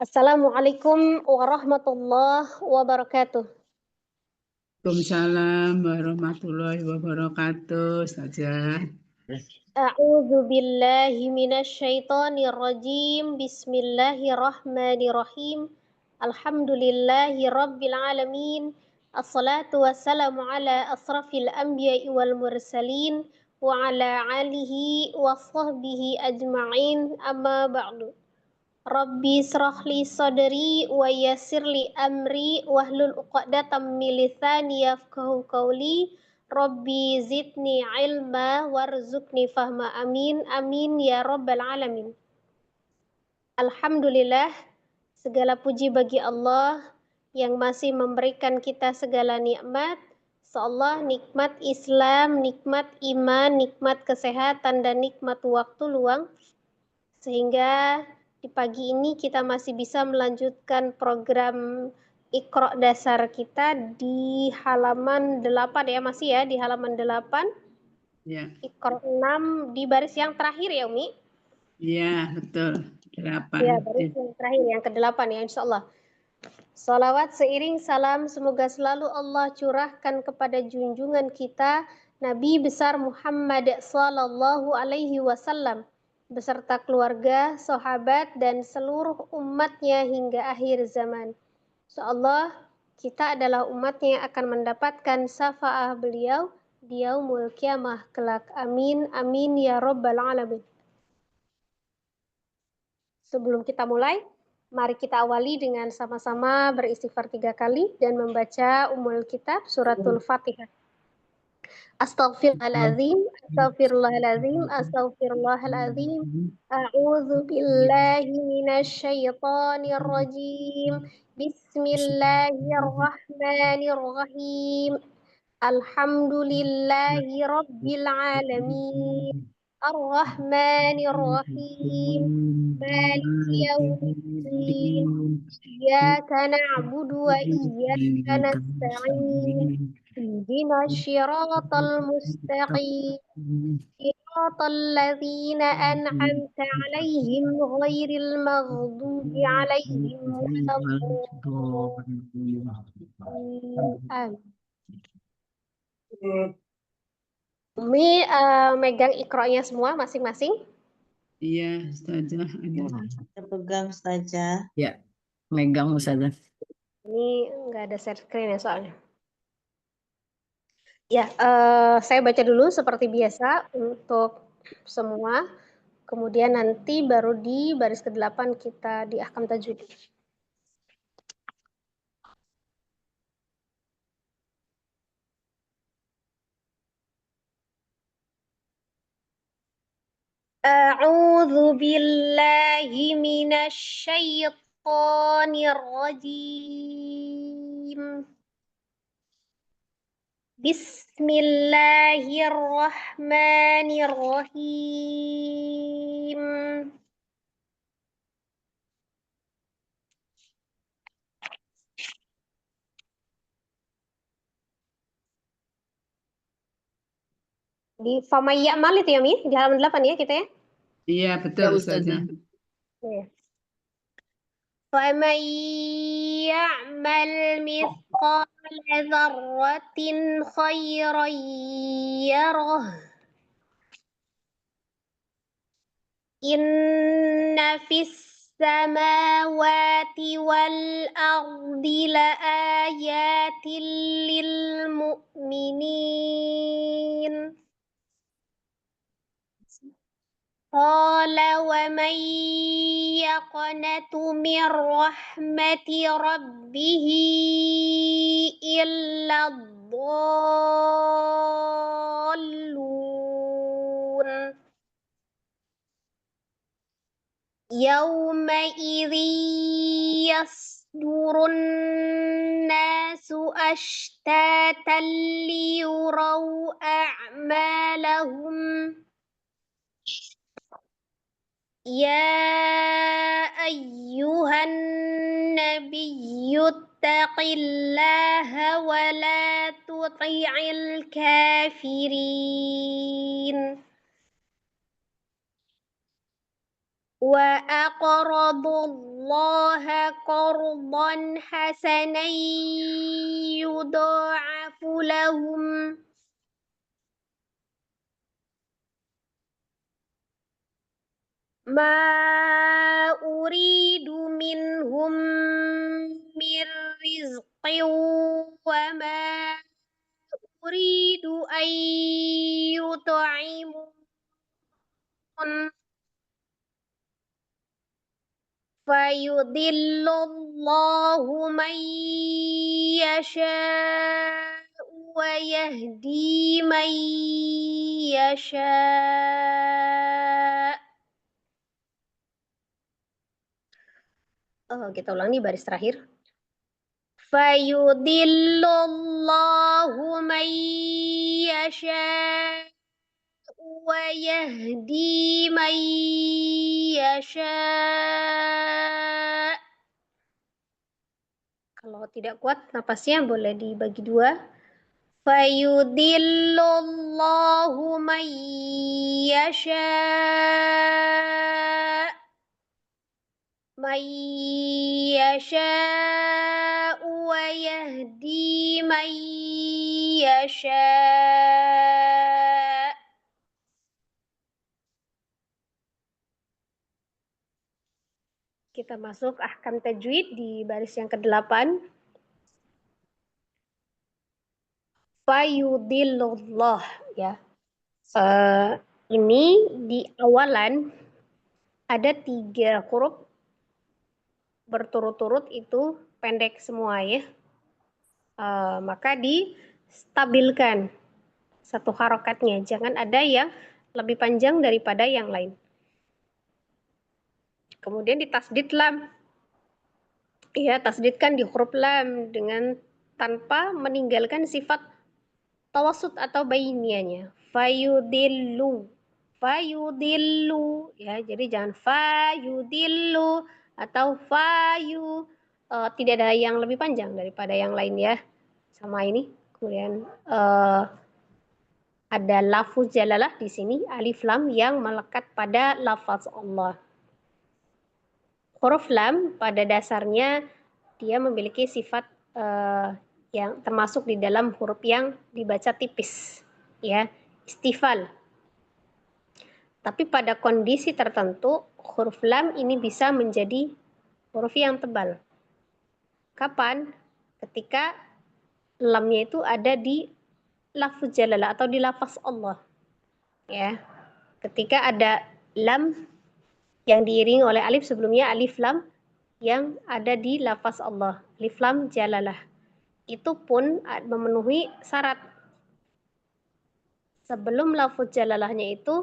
Assalamualaikum warahmatullahi wabarakatuh. Waalaikumsalam warahmatullahi wabarakatuh, Ustazah. A'udzu billahi minasyaitonir rajim. Bismillahirrahmanirrahim. Alhamdulillahi rabbil alamin. Assalatu wassalamu ala asrafil anbiya'i wal mursalin wa ala alihi wa sahbihi ajma'in. Amma ba'du. Rabbi srah li sadri wa yassir li amri wahlul 'uqdatam min lisani yafqahu qawli. Rabbi zidni ilma warzuqni fahma. Amin amin ya rabbal alamin. Alhamdulillah, segala puji bagi Allah yang masih memberikan kita segala nikmat. Seolah nikmat Islam, nikmat iman, nikmat kesehatan, dan nikmat waktu luang, sehingga di pagi ini kita masih bisa melanjutkan program Iqra dasar kita di halaman 8 ya, masih ya di halaman 8, Ya, Iqra 6 di baris yang terakhir ya Umi? iya betul. 8. Ya, baris yang terakhir, yang ke-8 ya insya Allah. Salawat seiring salam semoga selalu Allah curahkan kepada junjungan kita Nabi besar Muhammad sallallahu alaihi wasallam beserta keluarga, sahabat, dan seluruh umatnya hingga akhir zaman. Insyaallah kita adalah umatnya yang akan mendapatkan syafaat beliau di yaumul kiamah kelak. Amin amin ya rabbal alamin. Sebelum kita mulai, mari kita awali dengan sama-sama beristighfar 3 kali dan membaca Ummul Kitab Suratul Fatihah. Astaghfirullahaladzim, astaghfirullahaladzim, astaghfirullahaladzim. A'udzu billahi minasyaitonir rajim. Bismillahirrahmanirrahim. Alhamdulillahi rabbil alamin. Ar-Rahmanir Rahim. Maliki yaumiddin. Iyyaka na'budu wa iyyaka nasta'in. اهدنا الصراط المستقيم صراط الذين أنعمت عليهم غير المغضوب عليهم ولا الضالين. آمين. Umi megang Iqra-nya semua masing-masing? Iya, Ustazah. Saya pegang saja. Ya, megang Ustazah. Ini nggak ada share screen ya soalnya. Ya, saya baca dulu seperti biasa untuk semua. Kemudian nanti baru di baris ke-8 kita di Ahkam Tajwid. A'udzu billahi minasy syaithanir rajim. Bismillahirrahmanirrahim. Di Famayya Mal itu ya Mi, di halaman 8 ya kita ya. Iya, betul Ustazah. فَمَنْ يَعْمَلْ مِثْقَالَ ذَرَّةٍ خَيْرًا يَرَهُ إِنَّ فِي السَّمَاوَاتِ وَالْأَرْضِ لَآيَاتٍ لِلْمُؤْمِنِينَ قال ومن يقنت من رحمة ربه إلا الضالون يومئذ يصدر الناس أشتاتا ليروا أعمالهم يا أيها النبي اتق الله ولا تطع الكافرين Wa aqradullaha qardan hasanan yudha'afu lahum. Ma uridu minhum min rizqin wa ma uridu an yut'imun fayudillullahu man yasha'u wa yahdi man yasha'. Kita ulangi baris terakhir. Fayudillullahu man yasha' wa yahdi man yasha'. Kalau tidak kuat napasnya boleh dibagi dua. Fayudillullahu man yasha' man yasha'u wa yahdi man yasha'. Kita masuk ahkam tajwid di baris yang ke-8. Fayudillullah ya. Ini di awalan ada 3 huruf berturut-turut itu pendek semua ya. Maka distabilkan satu harokatnya. Jangan ada yang lebih panjang daripada yang lain. Kemudian ditasdid lam. Ya, tasdidkan di huruf lam dengan tanpa meninggalkan sifat tawasud atau bainianya. Fayudillu. Fayudillu. Ya, jadi jangan fayudillu atau fayu. Tidak ada yang lebih panjang daripada yang lain ya. Sama ini. Kemudian ada lafuz jalalah di sini, alif lam yang melekat pada lafaz Allah. Huruf lam pada dasarnya dia memiliki sifat yang termasuk di dalam huruf yang dibaca tipis, ya, istifal. Tapi pada kondisi tertentu huruf lam ini bisa menjadi huruf yang tebal. Kapan? Ketika lamnya itu ada di lafuz jalalah atau di lafaz Allah. Ya. Ketika ada lam yang diiringi oleh alif sebelumnya alif lam yang ada di lafaz Allah, alif lam jalalah. Itu pun memenuhi syarat. Sebelum lafuz jalalahnya itu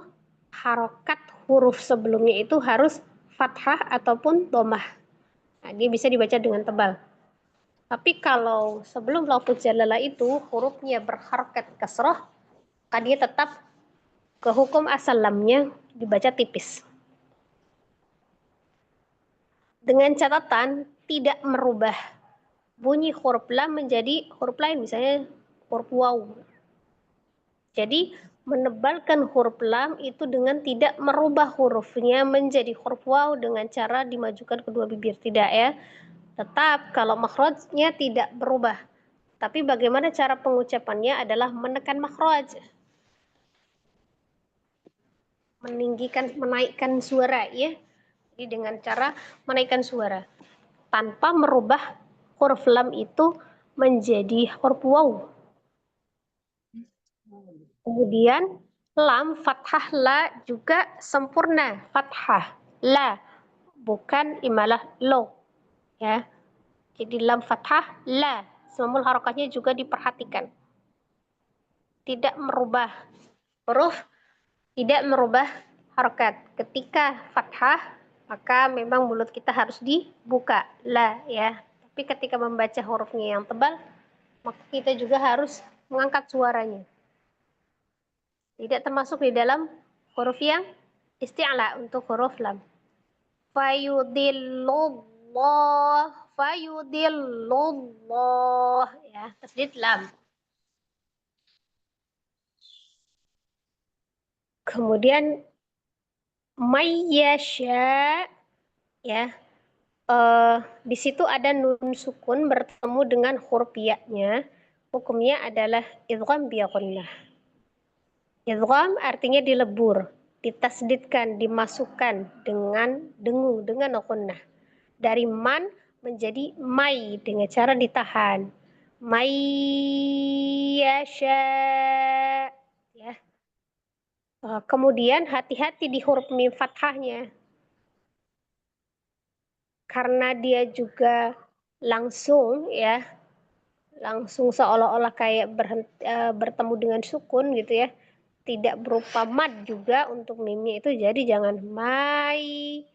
harokat huruf sebelumnya itu harus fathah ataupun dhammah. Nah, dia bisa dibaca dengan tebal. Tapi kalau sebelum lafuz jalalah itu hurufnya berharokat kasrah, maka dia tetap ke hukum asal lamnya dibaca tipis. Dengan catatan tidak merubah bunyi huruf lam menjadi huruf lain, misalnya huruf waw. Jadi menebalkan huruf lam itu dengan tidak merubah hurufnya menjadi huruf waw dengan cara dimajukan kedua bibir, tidak ya. Tetap kalau makhrajnya tidak berubah. Tapi bagaimana cara pengucapannya adalah menekan makhraj. Meninggikan, menaikkan suara ya. Jadi dengan cara menaikkan suara tanpa merubah huruf lam itu menjadi huruf waw. Kemudian lam fathah la juga sempurna fathah la, bukan imalah lo ya. Jadi lam fathah la, semua harokatnya juga diperhatikan. Tidak merubah huruf, tidak merubah harokat. Ketika fathah maka memang mulut kita harus dibuka la ya. Tapi ketika membaca hurufnya yang tebal maka kita juga harus mengangkat suaranya. Tidak termasuk di dalam huruf yang isti'la untuk huruf lam. Fayudillullah, fayudillullah ya, tasdid lam. Kemudian Mayyasha, ya. Di situ ada nun sukun bertemu dengan huruf ya-nya. Hukumnya adalah idgham bi ghunnah. Idgham artinya dilebur, ditasdidkan, dimasukkan dengan dengung, dengan ghunnah. Dari man menjadi mai dengan cara ditahan. Mai yasha, ya. Kemudian hati-hati di huruf mim fathahnya. Karena dia juga langsung, ya, langsung seolah-olah kayak bertemu dengan sukun gitu ya, tidak berupa mad juga untuk mimnya itu, jadi jangan mai.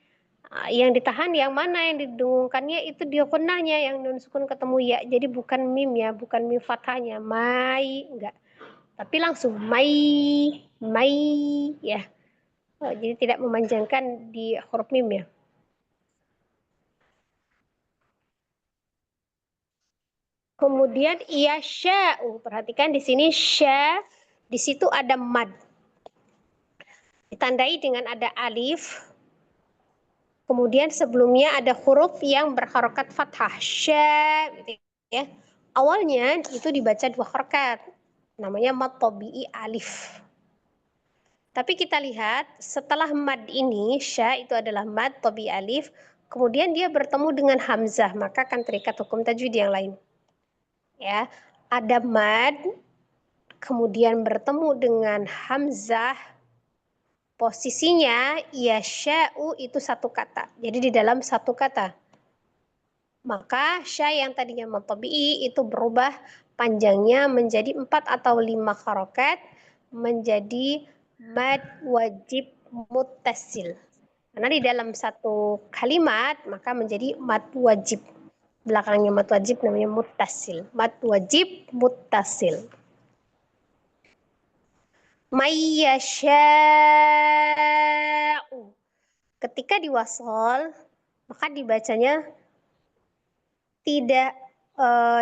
Yang ditahan yang mana, yang didengungkannya itu dia gunnahnya, yang nun sukun ketemu ya, jadi bukan mim ya, bukan mim fathahnya mai, enggak, tapi langsung mai, mai, ya. Jadi tidak memanjangkan di huruf mim ya. Kemudian yasha'u, perhatikan di sini sya, di situ ada mad. Ditandai dengan ada alif. Kemudian sebelumnya ada huruf yang berharokat fathah, sya, gitu ya. Awalnya itu dibaca 2 harokat, namanya mad tabi'i alif. Tapi kita lihat setelah mad ini, sya itu adalah mad tabi'i alif, kemudian dia bertemu dengan hamzah, maka akan terikat hukum tajwid yang lain. Ya, ada mad, kemudian bertemu dengan hamzah, posisinya yasha'u itu satu kata. Jadi di dalam satu kata. Maka sya yang tadinya mad tabi'i itu berubah panjangnya menjadi 4 atau 5 harokat, menjadi mad wajib muttasil. Karena di dalam satu kalimat maka menjadi mad wajib. Belakangnya mad wajib namanya muttasil. Mad wajib muttasil. Mayyasha'u. Ketika diwasol, maka dibacanya tidak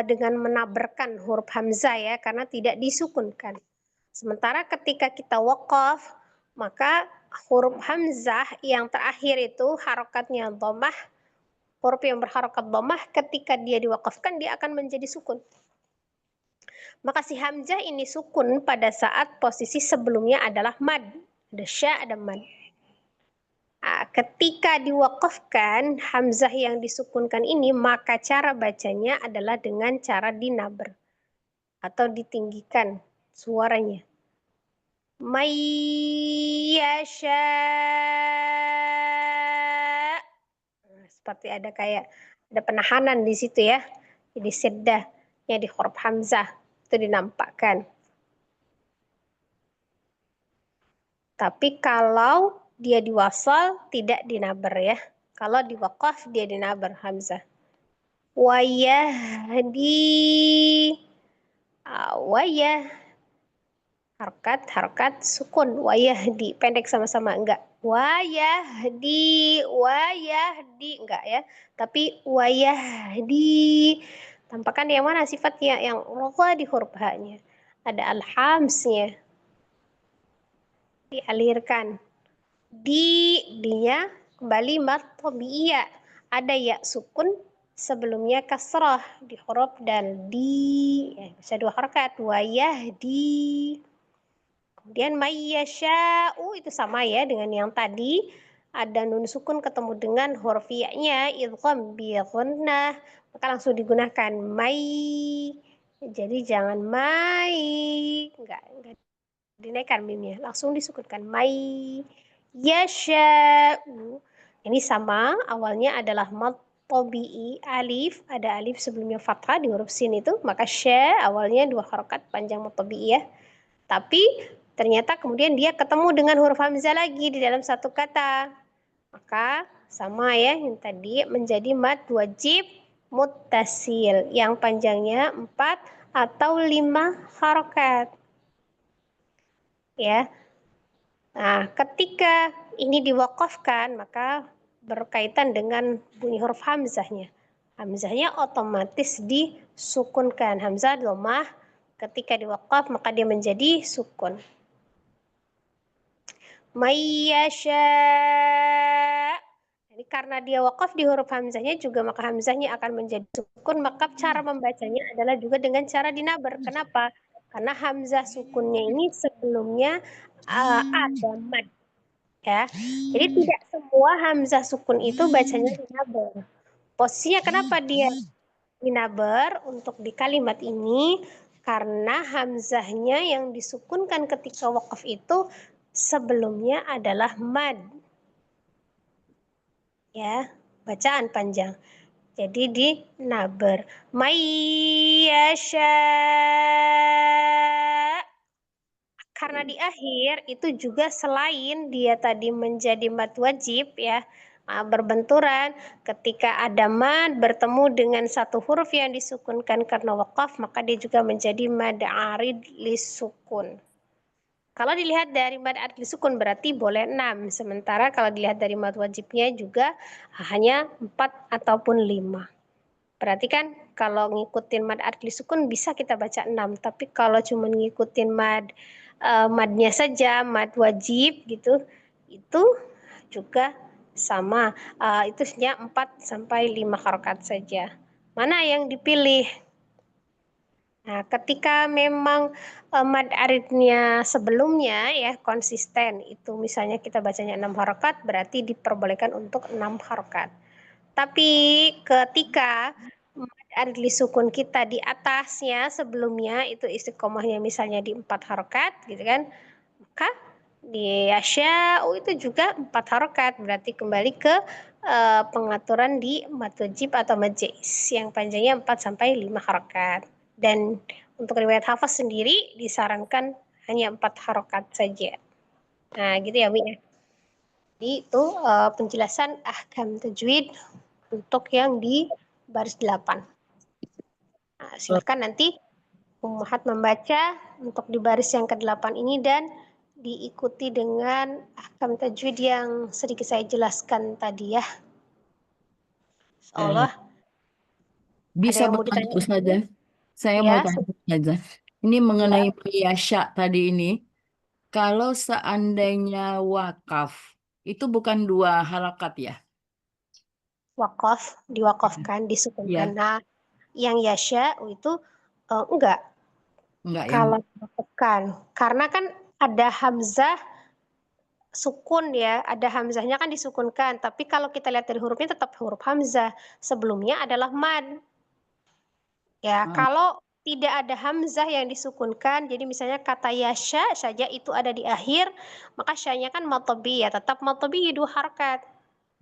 dengan menabrakan huruf hamzah ya, karena tidak disukunkan. Sementara ketika kita waqaf, maka huruf hamzah yang terakhir itu harokatnya dhammah, huruf yang berharokat dhammah ketika dia diwaqafkan dia akan menjadi sukun. Maka si hamzah ini sukun pada saat posisi sebelumnya adalah mad. Ada sya, ada mad. Ketika diwaqafkan hamzah yang disukunkan ini, maka cara bacanya adalah dengan cara dinaber atau ditinggikan suaranya. Mayyasha. Seperti ada kayak ada penahanan di situ ya. Jadi seddah yang di huruf hamzah itu dinampakkan. Tapi kalau dia diwasal tidak dinaber ya. Kalau diwaqaf dia dinaber hamzah. Wayahdi. Wayah. Harkat sukun. Wayahdi. Pendek sama-sama enggak. Wayahdi. Wayahdi. Enggak ya. Tapi wayahdi. Tampakkan yang mana sifatnya? Yang roqa di huruf ha-nya. Ada alhamsnya. Dialirkan. Dia kembali mad tabi'iyah. Ada ya sukun sebelumnya kasrah di huruf dal di. Bisa 2 harakat. Wayahdi. Kemudian mayyasha'u itu sama ya dengan yang tadi. Ada nun sukun ketemu dengan huruf ya-nya idgham bi ghunnah, maka langsung digunakan may. Jadi jangan may, enggak dinaikkan mimnya, langsung disukunkan may yasha'u. Ini sama, awalnya adalah mad tabi'i alif, ada alif sebelumnya fathah di huruf sin itu, maka sya awalnya 2 harokat panjang mad tabi'i ya. Tapi ternyata kemudian dia ketemu dengan huruf hamzah lagi di dalam satu kata. Maka sama ya yang tadi menjadi mad wajib muttasil yang panjangnya 4 atau 5 harokat. Ya. Nah, ketika ini diwaqafkan maka berkaitan dengan bunyi huruf hamzahnya. Hamzahnya otomatis disukunkan. Hamzah dhammah ketika diwaqaf maka dia menjadi sukun. Mayyasha. Jadi karena dia wakaf di huruf hamzahnya juga, maka hamzahnya akan menjadi sukun, maka cara membacanya adalah juga dengan cara dinabar. Kenapa? Karena hamzah sukunnya ini sebelumnya ada mad, ya. Jadi tidak semua hamzah sukun itu bacanya dinabar. Posisinya kenapa dia dinabar untuk di kalimat ini? Karena hamzahnya yang disukunkan ketika wakaf itu sebelumnya adalah mad. Ya, bacaan panjang. Jadi di naber. Mayyasha. Karena di akhir itu juga selain dia tadi menjadi mad wajib ya, berbenturan ketika ada mad bertemu dengan satu huruf yang disukunkan karena wakaf, maka dia juga menjadi mad arid lisukun. Kalau dilihat dari mad arid lisukun berarti boleh 6, sementara kalau dilihat dari mad wajibnya juga hanya 4 ataupun 5. Berarti kan kalau ngikutin mad arid lisukun bisa kita baca 6, tapi kalau cuma ngikutin madnya saja, mad wajib gitu, itu juga sama, itu hanya 4 sampai 5 harokat saja. Mana yang dipilih? Nah, ketika memang mad aridnya sebelumnya ya konsisten, itu misalnya kita bacanya 6 harokat, berarti diperbolehkan untuk 6 harokat. Tapi ketika mad arid lisukun kita di atasnya sebelumnya itu istiqomahnya misalnya di 4 harokat gitu kan, maka di asya'u itu juga 4 harokat, berarti kembali ke pengaturan di mad wajib atau mad jaiz yang panjangnya 4 sampai 5 harokat. Dan untuk riwayat hafaz sendiri disarankan hanya 4 harokat saja. Nah, gitu ya, Mi. Jadi itu penjelasan ahkam tajwid untuk yang di baris 8. Nah, silakan nanti Ummahat membaca untuk di baris yang ke-8 ini dan diikuti dengan ahkam tajwid yang sedikit saya jelaskan tadi ya. Insyaallah. Bisa yang mau bertanya ditanyakan? Ustazah? Saya mau Ya, tanya Ustazah. Ini mengenai Yasha tadi ini. Kalau seandainya wakaf, itu bukan 2 halakat ya? wakaf, diwakafkan, disukunkan. Ya, Nah, yang yasha itu enggak. enggak ya. Kalau diwakafkan, karena kan ada hamzah sukun ya, ada hamzahnya kan disukunkan. Tapi kalau kita lihat dari hurufnya tetap huruf hamzah. Sebelumnya adalah mad. Ya, Oh, kalau tidak ada hamzah yang disukunkan, jadi misalnya kata yasha saja itu ada di akhir, maka syanya kan matobi ya, tetap matobi 2 harakat.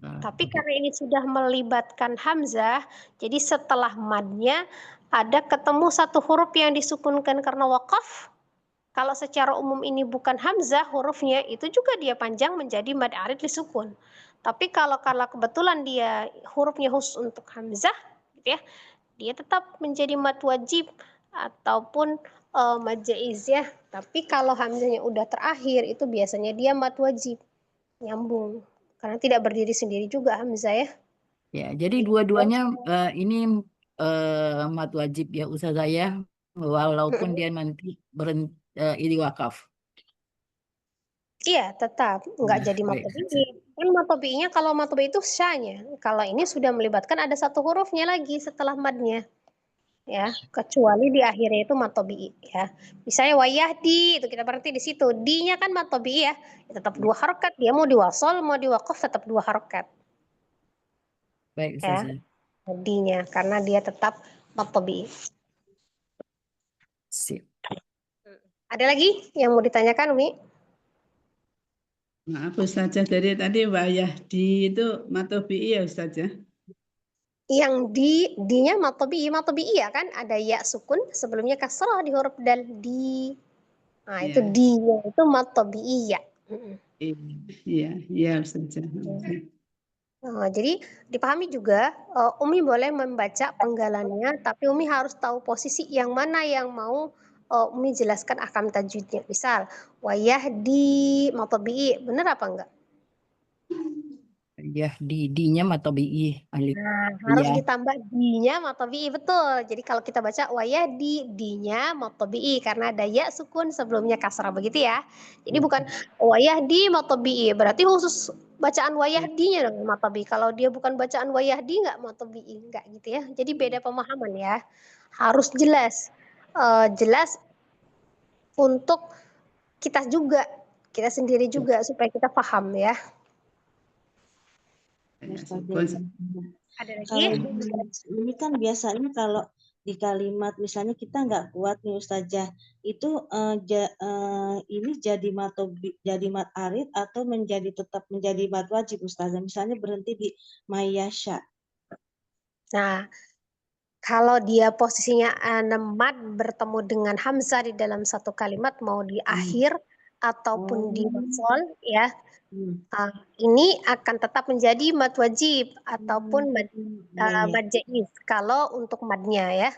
Tapi begitu. karena ini sudah melibatkan hamzah, jadi setelah madnya ada ketemu satu huruf yang disukunkan karena wakaf. Kalau secara umum ini bukan hamzah hurufnya, itu juga dia panjang menjadi mad arid lisukun. Tapi kalau kebetulan dia hurufnya khusus untuk hamzah, gitu ya, dia tetap menjadi mad wajib ataupun mad jaiz ya. Tapi kalau hamzahnya udah terakhir, itu biasanya dia mad wajib, nyambung. Karena tidak berdiri sendiri juga hamzah ya. Ya, jadi dua-duanya ini mad wajib ya Ustazah ya, walaupun dia nanti ini wakaf. Iya, tetap nggak Nah, jadi baik. matobi'i. Kan matobi'inya kalau matobi'i itu syanya. Kalau ini sudah melibatkan ada satu hurufnya lagi setelah madnya. Ya, kecuali di akhirnya itu matobi'i ya. Misalnya wayahdi itu kita berarti di situ. D-nya kan matobi'i ya. Ya tetap 2 harokat. Dia mau diwasol, mau diwakaf tetap 2 harokat Baik ya. Ustazah. D-nya karena dia tetap matobi'i. Sip. Ada lagi yang mau ditanyakan, Umi? Maaf Ustazah, dari tadi Wayahdi itu matobi'i ya Ustazah? Yang D-nya matobi'i ya kan? Ada ya sukun, sebelumnya kasrah di huruf dal di. Nah, itu Ya, D-nya itu matobi'i ya. iya, iya Ustazah. Jadi dipahami juga, Umi boleh membaca penggalannya, tapi Umi harus tahu posisi yang mana yang mau Umi jelaskan ahkam tajwidnya. Misal, wayah di matobi'i, benar apa enggak? D-nya mah tabi'i alif. Nah, harus Ya. ditambah di-nya matobi'i, betul. Jadi kalau kita baca wayahdi, di-nya matobi'i karena ada ya sukun sebelumnya kasrah, begitu ya. Jadi bukan wayahdi matobi'i, berarti khusus bacaan wayahdinya dong matobi'i. Kalau dia bukan bacaan wayahdi nggak matobi'i, nggak gitu ya. Jadi beda pemahaman ya. Harus jelas. Jelas untuk kita juga, kita sendiri juga supaya kita paham ya. Ustazah. Ada lagi? Kalau ini kan biasanya kalau di kalimat misalnya kita nggak kuat nih Ustazah, itu ini jadi mat arid atau tetap menjadi mat wajib Ustazah. Misalnya berhenti di mayasya. Nah, kalau dia posisinya mad bertemu dengan hamzah di dalam satu kalimat, mau di akhir ataupun di wasol ya, ini akan tetap menjadi mad wajib ataupun mad jaiz kalau untuk madnya ya.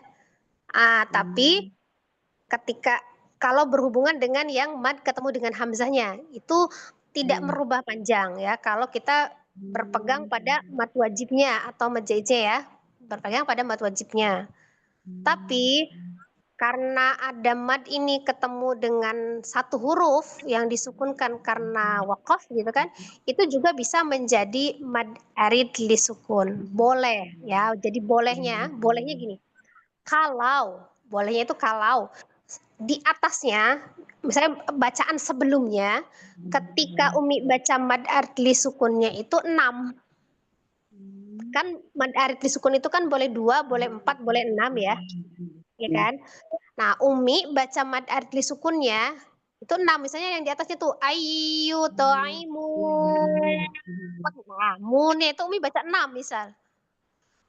Tapi ketika kalau berhubungan dengan yang mad ketemu dengan hamzahnya, itu tidak merubah panjang ya. Kalau kita berpegang pada mad wajibnya atau mad jaiznya ya, berpegang pada mad wajibnya. Tapi karena ada mad ini ketemu dengan satu huruf yang disukunkan karena waqaf gitu kan, itu juga bisa menjadi mad arid li sukun. Boleh ya. Jadi bolehnya gini. Bolehnya itu kalau di atasnya misalnya bacaan sebelumnya ketika Umi baca mad arid li sukunnya itu 6. Kan mad arid li sukun itu kan boleh 2, boleh 4, boleh 6 ya. Ya kan? Nah, Umi baca mad arid li sukunnya itu 6. Misalnya yang di atasnya tuh ayu taimu. Nah, munnya itu Umi baca 6 misal.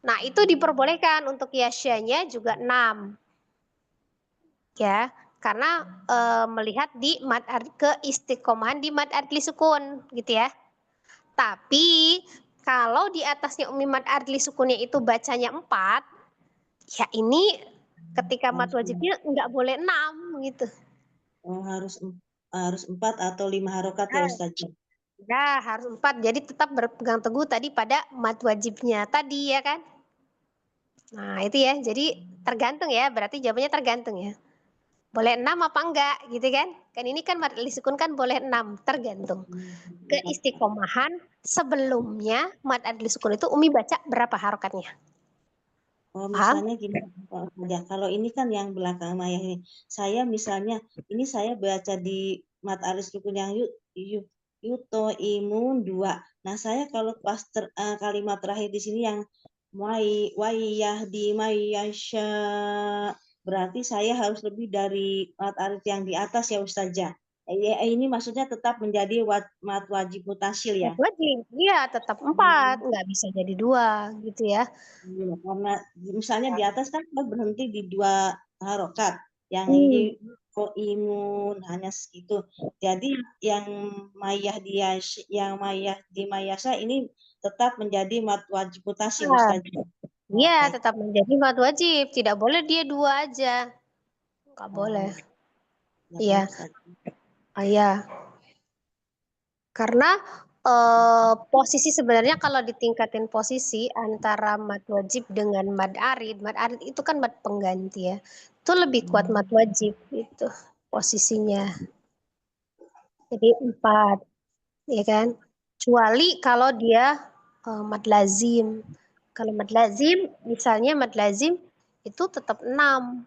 Nah, itu diperbolehkan untuk yasyanya juga 6. Ya, karena melihat di mad arid keistiqomahan di mad arid li sukun gitu ya. Tapi kalau di atasnya Umi mad arid li sukunnya itu bacanya 4, ya ini ketika mad wajibnya nggak boleh 6 gitu. Oh, harus 4 atau 5 harokat ya Ustazah. Ya, harus 4. Jadi tetap berpegang teguh tadi pada mad wajibnya tadi ya kan. Nah, itu ya. Jadi tergantung ya. Berarti jawabannya tergantung ya. Boleh 6 apa enggak gitu kan. Kan ini kan mad li sukun kan boleh 6. Tergantung. Keistiqomahan sebelumnya mad li sukun itu Umi baca berapa harokatnya. Oh, Paham? misalnya gini, kalau ini kan yang belakang mayah ini, saya misalnya, ini saya baca di mat aris sukun yang yuto imun 2. Nah, saya kalau pas kalimat terakhir di sini yang waiyah di mayasya, berarti saya harus lebih dari mat aris yang di atas ya Ustazah. Ini maksudnya tetap menjadi mat wajib mutasil ya. Mad wajib. Iya, tetap 4. Nggak bisa jadi 2 gitu ya. Karena misalnya di atas kan kita berhenti di 2 harokat yang imun hanya segitu. Jadi yang mayah di mayasa ini tetap menjadi mat wajib mutasi Ustazah. Iya, tetap menjadi mad wajib. Tidak boleh dia 2 aja. Nggak boleh. Iya. Iya. Karena posisi sebenarnya kalau ditingkatin posisi antara mad wajib dengan mad arid itu kan mad pengganti ya. Itu lebih kuat mad wajib itu posisinya. Jadi 4, ya kan? Kecuali kalau dia mad lazim. Kalau mad lazim, misalnya mad lazim itu tetap 6.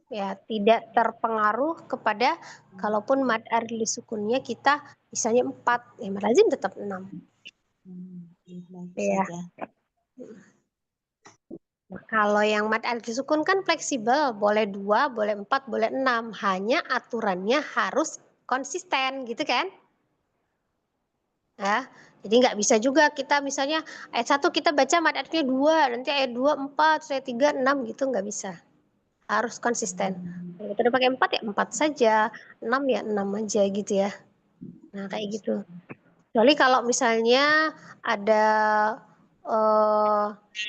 Ya, tidak terpengaruh kepada kalaupun mad arid li sukunnya kita misalnya 4, ya mad lazim tetap 6. Ya. Nah, kalau yang mad arid li sukun kan fleksibel, boleh 2, boleh 4, boleh 6. Hanya aturannya harus konsisten gitu kan? Ya, jadi nggak bisa juga kita misalnya ayat 1 kita baca mad aridnya 2, nanti ayat 2 4, ayat 3 6 gitu nggak bisa. Harus konsisten. Kalau kita udah pakai 4 ya 4 saja, 6 ya 6 aja gitu ya. Nah, kayak gitu. Kecuali kalau misalnya ada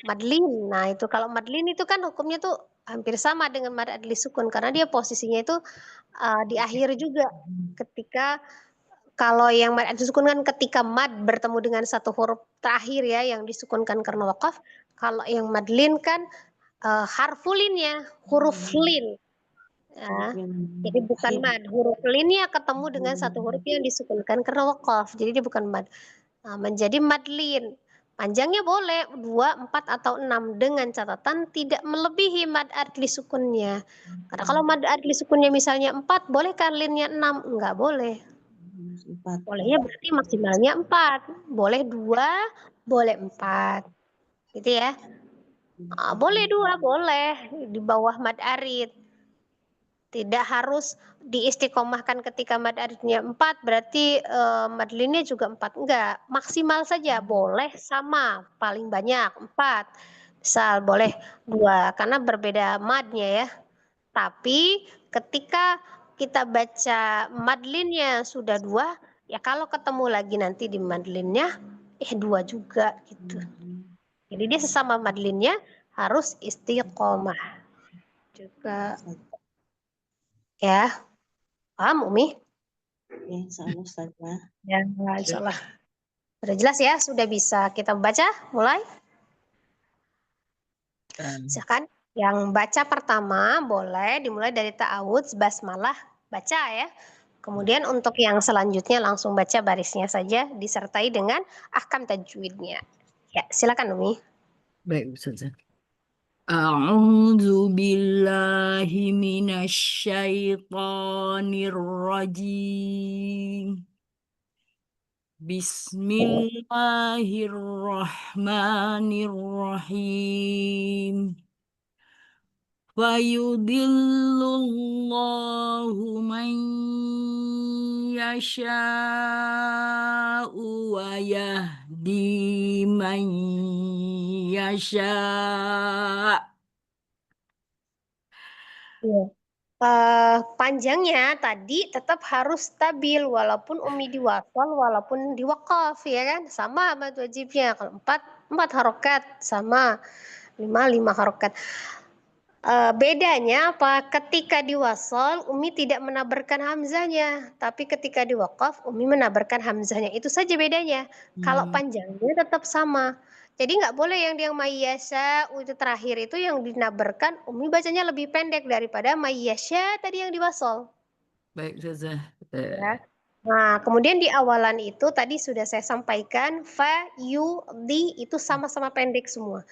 madlin. Nah, itu kalau madlin itu kan hukumnya tuh hampir sama dengan mad adli sukun karena dia posisinya itu di akhir juga ketika Kalau yang mad disukunkan ketika mad bertemu dengan satu huruf terakhir ya yang disukunkan karena wakaf. Kalau yang madlin kan harfulinnya, huruf lin. Ya. Jadi bukan mad. Huruf linnya ketemu dengan satu huruf yang disukunkan karena wakaf. Jadi dia bukan mad. Nah, menjadi madlin. Panjangnya boleh 2, 4, atau 6 dengan catatan tidak melebihi mad adli sukunnya. Karena kalau mad adli sukunnya misalnya 4, boleh kan linnya 6? Enggak boleh. 4. Bolehnya berarti maksimalnya 4. Boleh 2, boleh 4. Gitu ya. Boleh 2, boleh di bawah mad arid. Tidak harus diistiqomahkan ketika mad aridnya 4, berarti madlinnya juga 4. Enggak, maksimal saja. Boleh sama, paling banyak 4. Misal boleh 2, karena berbeda madnya ya. Tapi ketika kita baca madlinnya sudah 2, ya kalau ketemu lagi nanti di madlinnya 2 juga gitu. Jadi dia sesama madlinnya harus istiqomah juga. Ya, paham Umi? Ya, insyaallah Ustazah. Ya, insyaallah. Sudah jelas ya, sudah bisa kita baca, mulai. Silakan. Yang baca pertama boleh dimulai dari ta'awudz, basmalah, baca ya. Kemudian untuk yang selanjutnya langsung baca barisnya saja disertai dengan ahkam tajwidnya. Ya, silakan Umi. Baik, Ustazah. A'udzu billahi minasyaitonir rajim. Bismillahirrahmanirrahim. Fayudillullahu man yasha'u wa yahdi man yasha'. Panjangnya tadi tetap harus stabil walaupun Umi di wasal walaupun di wakaf ya kan sama mad wajibnya. Kalau 4 harokat sama 5 harokat. Bedanya apa? Ketika di wasal Umi tidak menabarkan hamzahnya, tapi ketika di wakaf Umi menabarkan hamzahnya. Itu saja bedanya. Kalau panjangnya tetap sama. Jadi nggak boleh yang mayyasya itu terakhir itu yang dinabarkan Umi bacanya lebih pendek daripada mayyasya tadi yang di wasal. Baik, Ustazah. Ya. Nah, kemudian di awalan itu tadi sudah saya sampaikan fa, yu, di itu sama-sama pendek semua.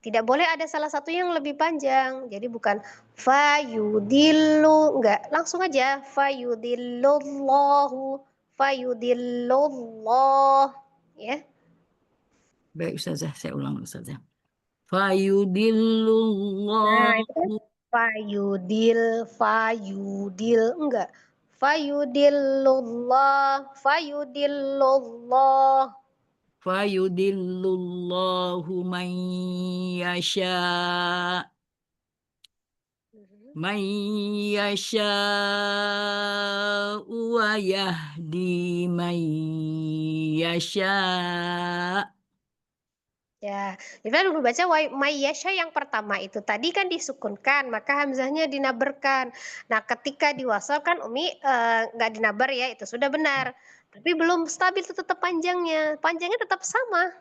Tidak boleh ada salah satu yang lebih panjang. Jadi bukan fa yudillu, enggak, langsung aja fa yudillullahu, fa yudillullah, ya. Baik, Ustazah. Saya ulang, Ustazah. Nah, Fayudillullahu itu kan fayudil, enggak. Fayudillullah. fayudillullahu man yasha' man yasha'u wa yahdi man yasha'. Ya, kita dulu baca mayyasha yang pertama itu tadi kan disukunkan, maka hamzahnya dinabarkan. Nah, ketika diwasal kan Umi nggak dinabar ya, itu sudah benar. Tapi belum stabil itu tetap panjangnya. Panjangnya tetap sama.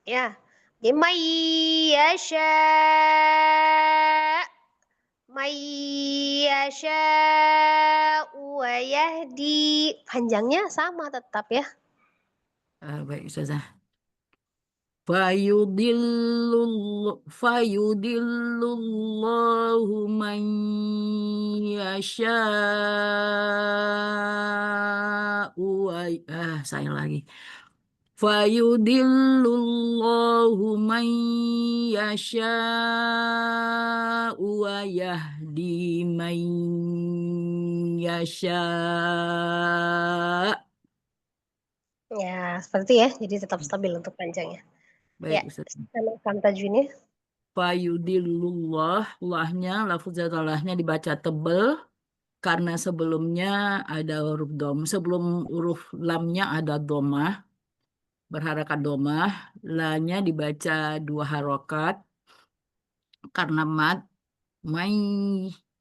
Ya. Di mayyasha mayyasha wa yahdi. Panjangnya sama tetap ya. Baik, Ustazah. Fayudillullahu man yasha'u saya lagi. Fayudillullahu man yasha'u wa yahdi man yasha'. Ya, seperti ya. Jadi tetap stabil untuk panjangnya. Ya, Baik, Ustaz. sama tajwidnya. Fayudillullah, lafzatallahnya dibaca tebel karena sebelumnya ada huruf dom. Sebelum huruf lamnya ada domah, berharakat domah. Lanya dibaca 2 harokat karena mat.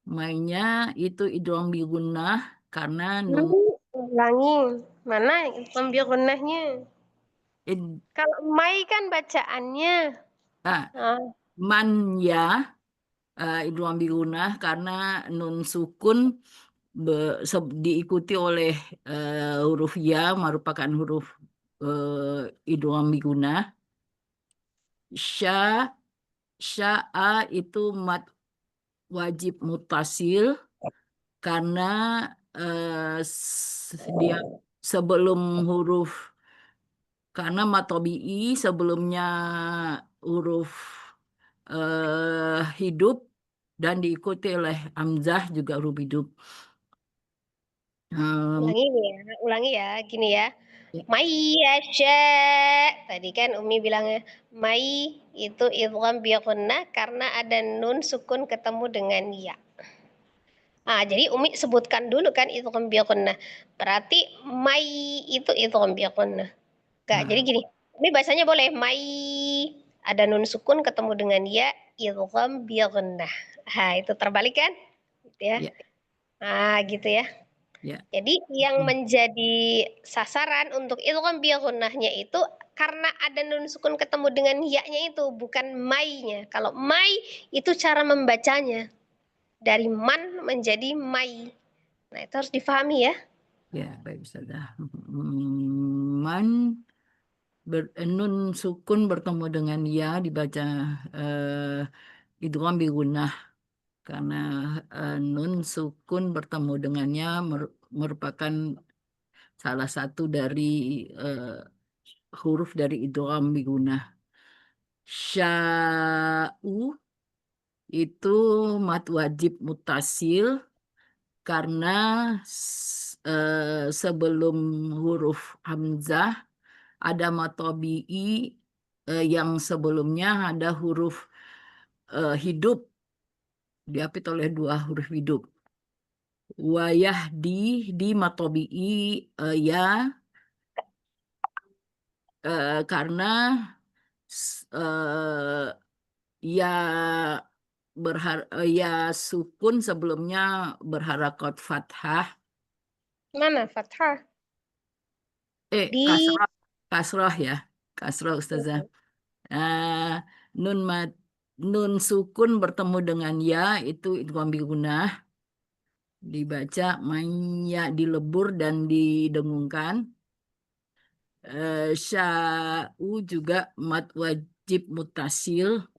Mainnya itu idgham bi gunnah karena nun Ulangi. Mana idgham bi gunnahnya? Id- Kalau mai kan bacaannya. ah, Ah, man ya idgham bi gunnah karena nun sukun diikuti oleh huruf ya merupakan huruf idgham bi gunnah. Sya sya'a itu mat wajib mutasil karena dia sebelum huruf karena matobi'i sebelumnya huruf hidup dan diikuti oleh hamzah juga huruf hidup. ulangi ini ya, ulangi ya, gini ya. Ya. Mai yasha. Tadi kan Umi bilangnya mai itu idgham bi gunnah karena ada nun sukun ketemu dengan ya. Ah, jadi Umi sebutkan dulu kan idgham bi gunnah. Berarti mai itu idgham bi gunnah. Enggak, jadi gini. Umi bahasanya boleh mai ada nun sukun ketemu dengan ya idgham bi gunnah. Ah, itu terbalik kan? Gitu ya. Ya. Ah, gitu ya. Ya. Jadi yang menjadi sasaran untuk idgham bi gunnahnya itu karena ada nun sukun ketemu dengan ya-nya itu, bukan mai-nya. Kalau mai itu cara membacanya. Dari man menjadi mai. Nah, itu harus difahami ya. Ya, baik Ustazah. Man nun sukun bertemu dengan ya dibaca idgham bi gunnah karena nun sukun bertemu dengannya merupakan salah satu dari huruf dari idgham bi gunnah. Sya'u itu mat wajib mutasil karena sebelum huruf hamzah ada matobi'i yang sebelumnya ada huruf hidup diapit oleh dua huruf hidup. Wayah di matobi'i ya karena ya ya sukun sebelumnya berharakat fathah Mana fathah? Di kasroh kasroh ya kasroh Ustazah. Nun mat nun sukun bertemu dengan ya itu idgham bi gunnah dibaca manya dilebur dan didengungkan. Sya'u juga mat wajib mutasil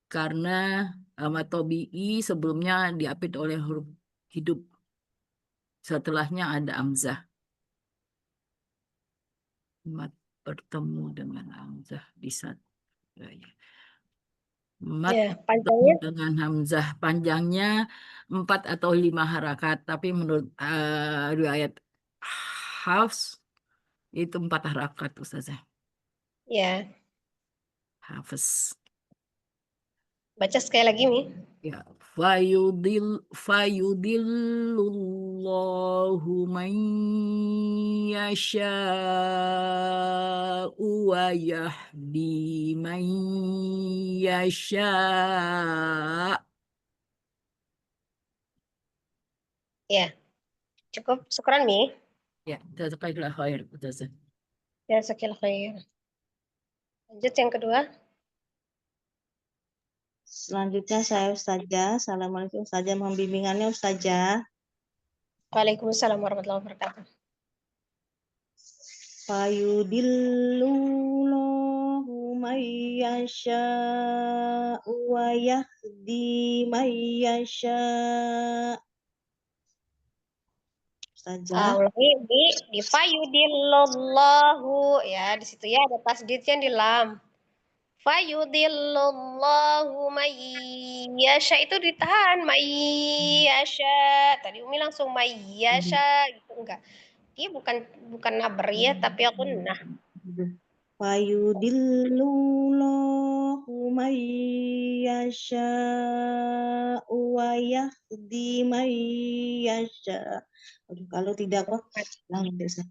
karena matobi'i sebelumnya diapit oleh huruf hidup. Setelahnya ada hamzah. Mat bertemu dengan hamzah di saat mat ya, bertemu panjangnya dengan hamzah panjangnya 4 atau 5 harakat, tapi menurut riwayat Hafs itu 4 harakat Ustazah. ya. Hafiz. Baca sekali lagi nih. Ya, fayudillullahu man yasha'u wa yahdi man yasha'. Ya, cukup. Syukran Mi. Ya, jazakallahu khair, Ustazah. Ya, sakil khair. Lanjut yang kedua. Selanjutnya saya Ustazah. Assalamualaikum Ustazah. Mohon bimbingannya Ustazah. Waalaikumsalam warahmatullahi wabarakatuh. Fayudillulahu man yasha'u wa yahdi man yasha'. Ustazah. Ulangi di fayudillallahu ya, di situ ya ada tasdidnya di lam. Fayudillallahu may yasha itu ditahan may yasha. Tadi Umi langsung may yasha gitu enggak. Dia bukan nabriyah tapi aku nah. Fayudillulahu man yasha'u wa yahdi man yasha'. Aduh, kalau tidak kok langsung.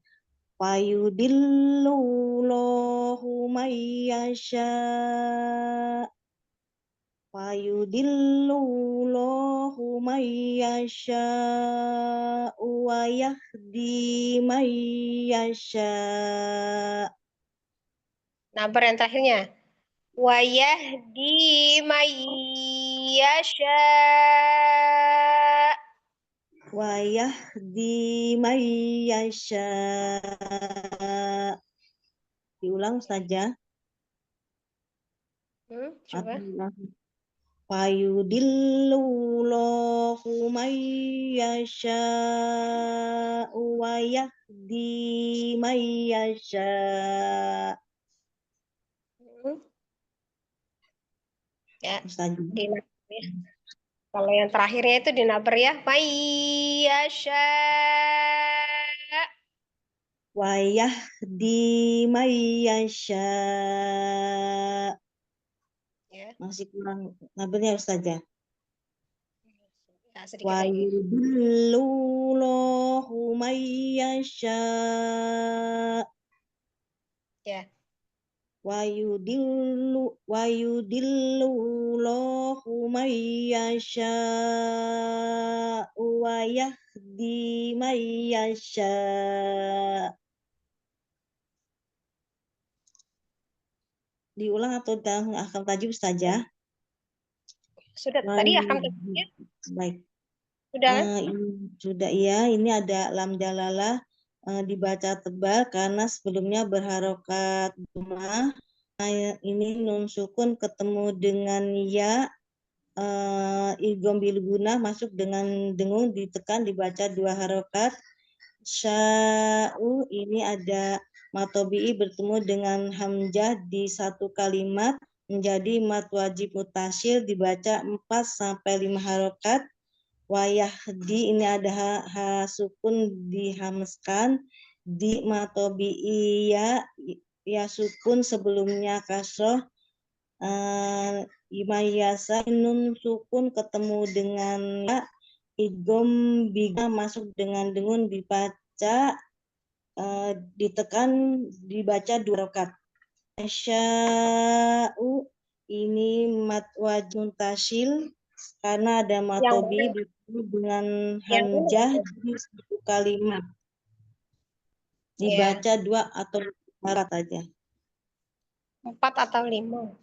Fayudillulahu man yasha'. Fayudillullahu man yasha'u wa yahdi man yasha'. Nabar yang terakhirnya. Wa yahdi man yasha'. Wa yahdi man yasha'. Diulang saja. Coba. Fayudillullahu man yasha'u wa yahdi man yasha'. Ya, Ustaz. dinabar ya. Kalau yang terakhirnya itu dinabar ya. Mayyasha. Wa yahdi man yasha'. Ya, Masih kurang nabarnya Ustazah. ya sedikit Wa lagi. yudillullahu man yasha'. Ya. Wa yudillullahu man yasha'u wa yahdi man yasha'. Diulang atau akan tajwid saja? Sudah tadi akan tajwidnya? Baik. Sudah kan? Sudah ya. Ini ada lam jalalah dibaca tebal karena sebelumnya berharokat dhammah. Ini nun sukun ketemu dengan ya, idgham bil gunnah masuk dengan dengung ditekan dibaca 2 harokat. Sya'u ini ada matobi'i bertemu dengan hamzah di satu kalimat menjadi mat wajib mutasyil dibaca 4 sampai 5 harokat. Wayahdi ini ada ha sukun dihamskan di matobi'i ya sukun sebelumnya kasroh. Imayasa nun sukun ketemu dengan ya, idgham biga masuk dengan dengun dibaca ditekan dibaca 2 rakaat. Asya'u ini mat wajib mutasyil karena ada matobi dengan hamzah di satu kalimat. Dibaca 2 atau 4 aja. 4 atau 5.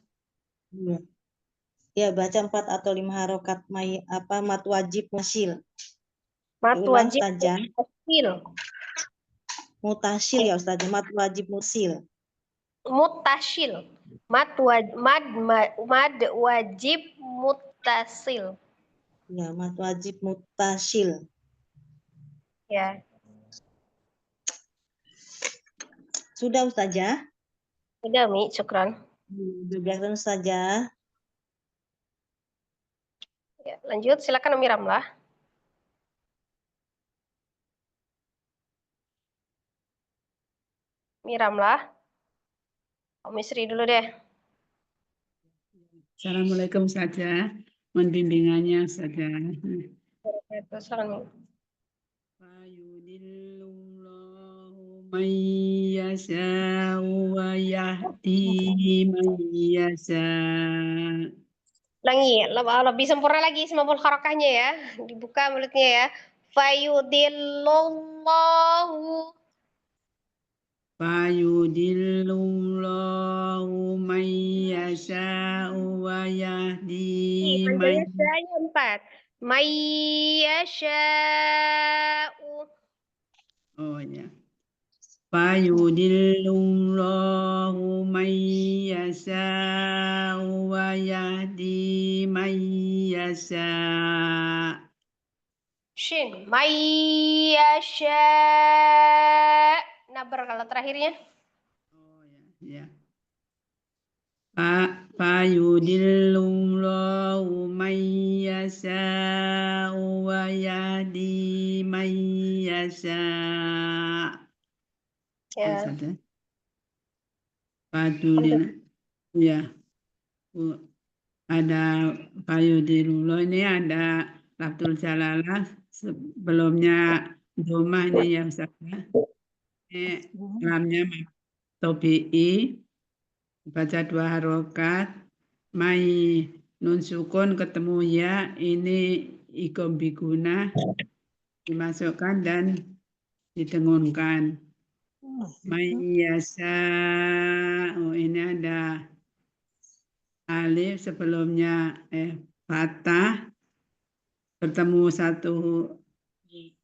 Ya, baca 4 atau 5 harokat mat wajib mutasyil. Mat wajib mutasyil. Mutasyil ya Ustazah, mat wajib mutasyil. Mutasyil. Mad wajib mutasil. Ya, mat wajib mutasyil. Ya. Sudah Ustazah? Sudah Mi, syukran. Biarkan saja. Ya, lanjut, silakan Umi Ramlah. Umi Ramlah. Umi Sri dulu deh. Assalamualaikum saja. Mohon bimbingannya saja. Silakan Mi. Fayudillullahu man yasha'u wa yahdi man yasha'. Ulangi, lebih sempurna lagi semampu harakahnya ya. Dibuka mulutnya ya. Fayudillullahu. Fayudillullahu man yasha'u wa yahdi man Panjangnya 4. Mayyasha'u. Oh ya. Fayudillullahu man yasha'u wa yahdi man yasha'. Shin. Mayyasha'. Nabar kalau terakhirnya. Oh ya. Fayudillullahu man yasha'u wa yahdi man yasha'. Ya. Fadulil ya. Ada fayudillullah ini ada lafzul jalalah sebelumnya domah ini yang saya. Ini lamnya tobi'i baca 2 harokat. Mai nun sukun ketemu ya, ini ikom biguna dimasukkan dan didengungkan. Mayyasa, ini ada alif sebelumnya fathah, bertemu satu,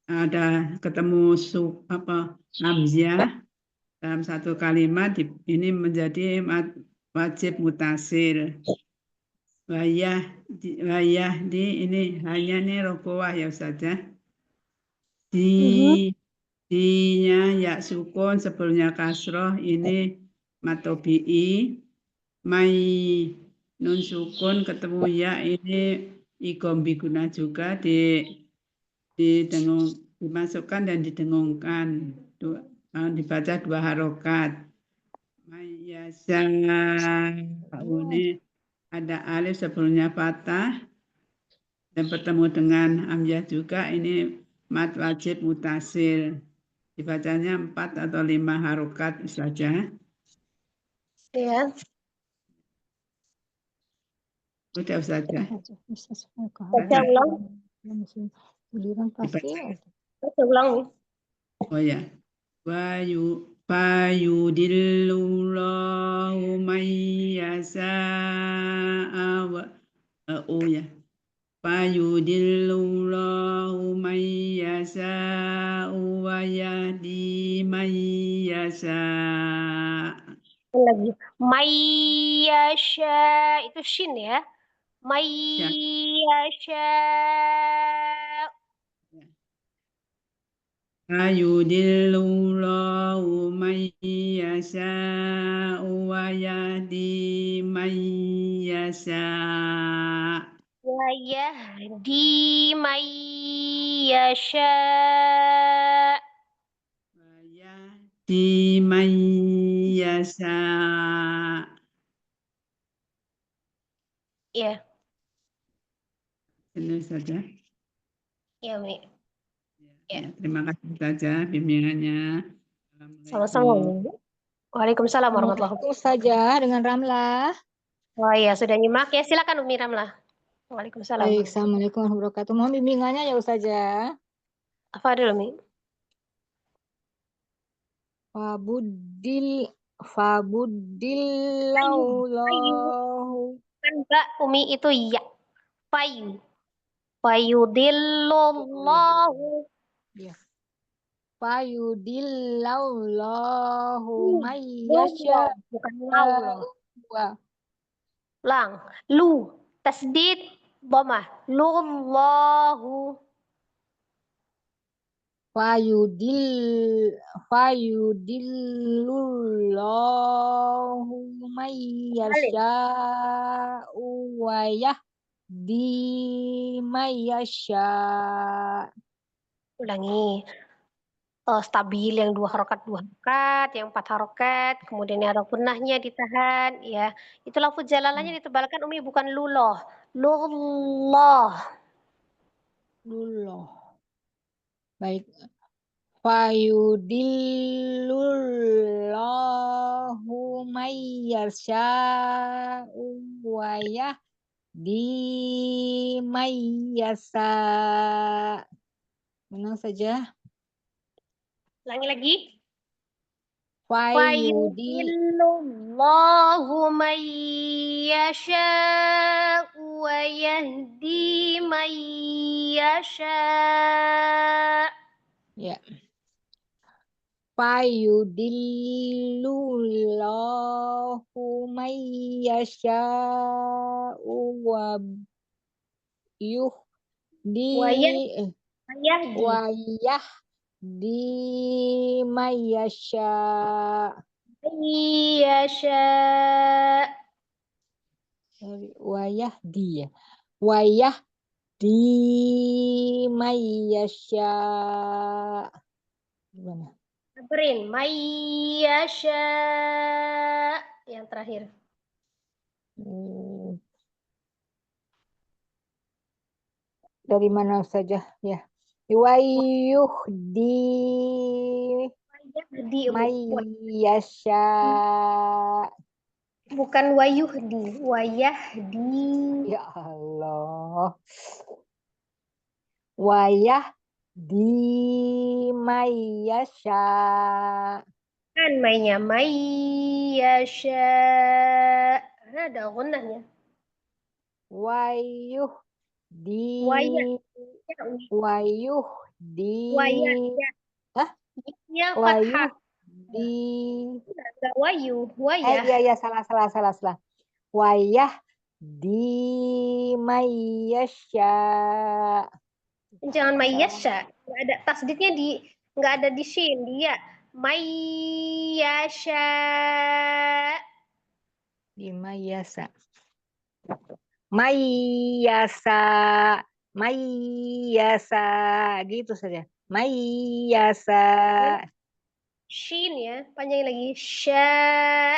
ada ketemu hamzah dalam satu kalimat, ini menjadi wajib mutasil. Wayah di ini hanya nih rokowah ya Ustaz ya. Di-nya ya sukun sebelumnya kasroh ini matobi'i. Mai nun sukun ketemu ya ini ikom biguna juga dimasukkan dan didengungkan. Dibaca 2 harokat. Mayyasa, ini ada alif sebelumnya fathah dan bertemu dengan hamzah juga, ini mad wajib mutasil. Dibacanya 4 atau 5 harokat saja. Ya. Udah saja. Baca ulang. Baca ulang nih. Oh ya. Fayudillullahu man yasha'a oh ya. Fayudillullahu man yasha'u wa yahdi man yasha'. Lagi. Mayyasha itu shin ya. Mayyasha. Fayudillullahu man yasha'u wa yahdi man yasha'. Wa yahdi man yasha. Di man yasha'. Ya. Ini saja. Ya, Mi. Ya. Terima kasih saja bimbingannya. Sama-sama. Waalaikumsalam warahmatullahi wabarakatuh. Saja dengan Ramlah. Oh iya, sudah nyimak ya. Silakan Umi Ramlah. Waalaikumsalam. Baik, Assalamualaikum warahmatullahi wabarakatuh. Mohon bimbingannya ya Ustazah. Apa dulu, Mi? Fabudillallahu. Kan Mbak Umi itu ya. Fayudillullahu. Ya. Fayudillallahu mayyasha. Bukan lau. Wa Lang. Lu. Tasdid. Dhamma. Lullahu. fayudillullahu mayyasha wa yahdi mayyasha. Ulangi. Stabil yang 2 harokat, 2 harokat, yang 4 harokat, kemudian ada gunnahnya ditahan, ya. Itu lafuz jalalahnya ditebalkan Umi, bukan luloh. Lullah. Lullah. Baik. Fayudillullahu mayyasha wa yahdi mayyasha. Menang saja. Ulangi lagi. Fayudillullahu Fayudillullahu man yasha'u wa yahdi man yasha'. Ya. Fayudillullahu man yasha'u wa yuhdi wa yahdi man yasha'. Wa yahdi ya. Wa yahdi man yasha'. Gimana? Sabarin. Mayyasha. Yang terakhir. Dari mana saja ya? Wa yuhdi Yahdi. mayyasha. Bukan wayuhdi, wayahdi. Ya Allah. Wayah di mayasya. Kan mainnya mayyasha. Ada gunnahnya. Wayuh di Wayah. wayuh di Wayah. Hah? Ya wayuh fathah. di Enggak wayu. Wayah. iya salah. Wayah di mayasya. Jangan mayyasha. Nggak ada tasdidnya nggak ada di shin dia. Mayyasha. Di mayasa. Mayasa. Mayasa gitu saja. Mayasa. Shin ya, panjang lagi. Sya.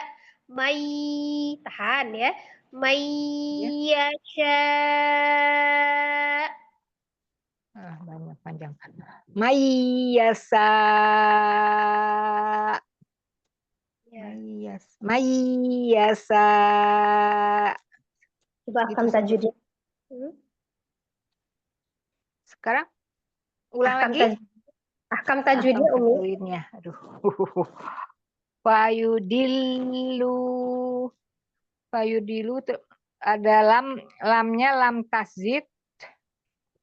Tahan ya. Mayyasha. Banyak panjang. Mayasa. Ya. Mayasa. Coba Gitu akan saja. tajwidnya. Sekarang ulang Ahkam lagi. tajwid. Ahkam tajwidnya Ahkam Umi. tajwidnya. Aduh. Fayudilu. Fayudilu ada lamnya lam tasjid.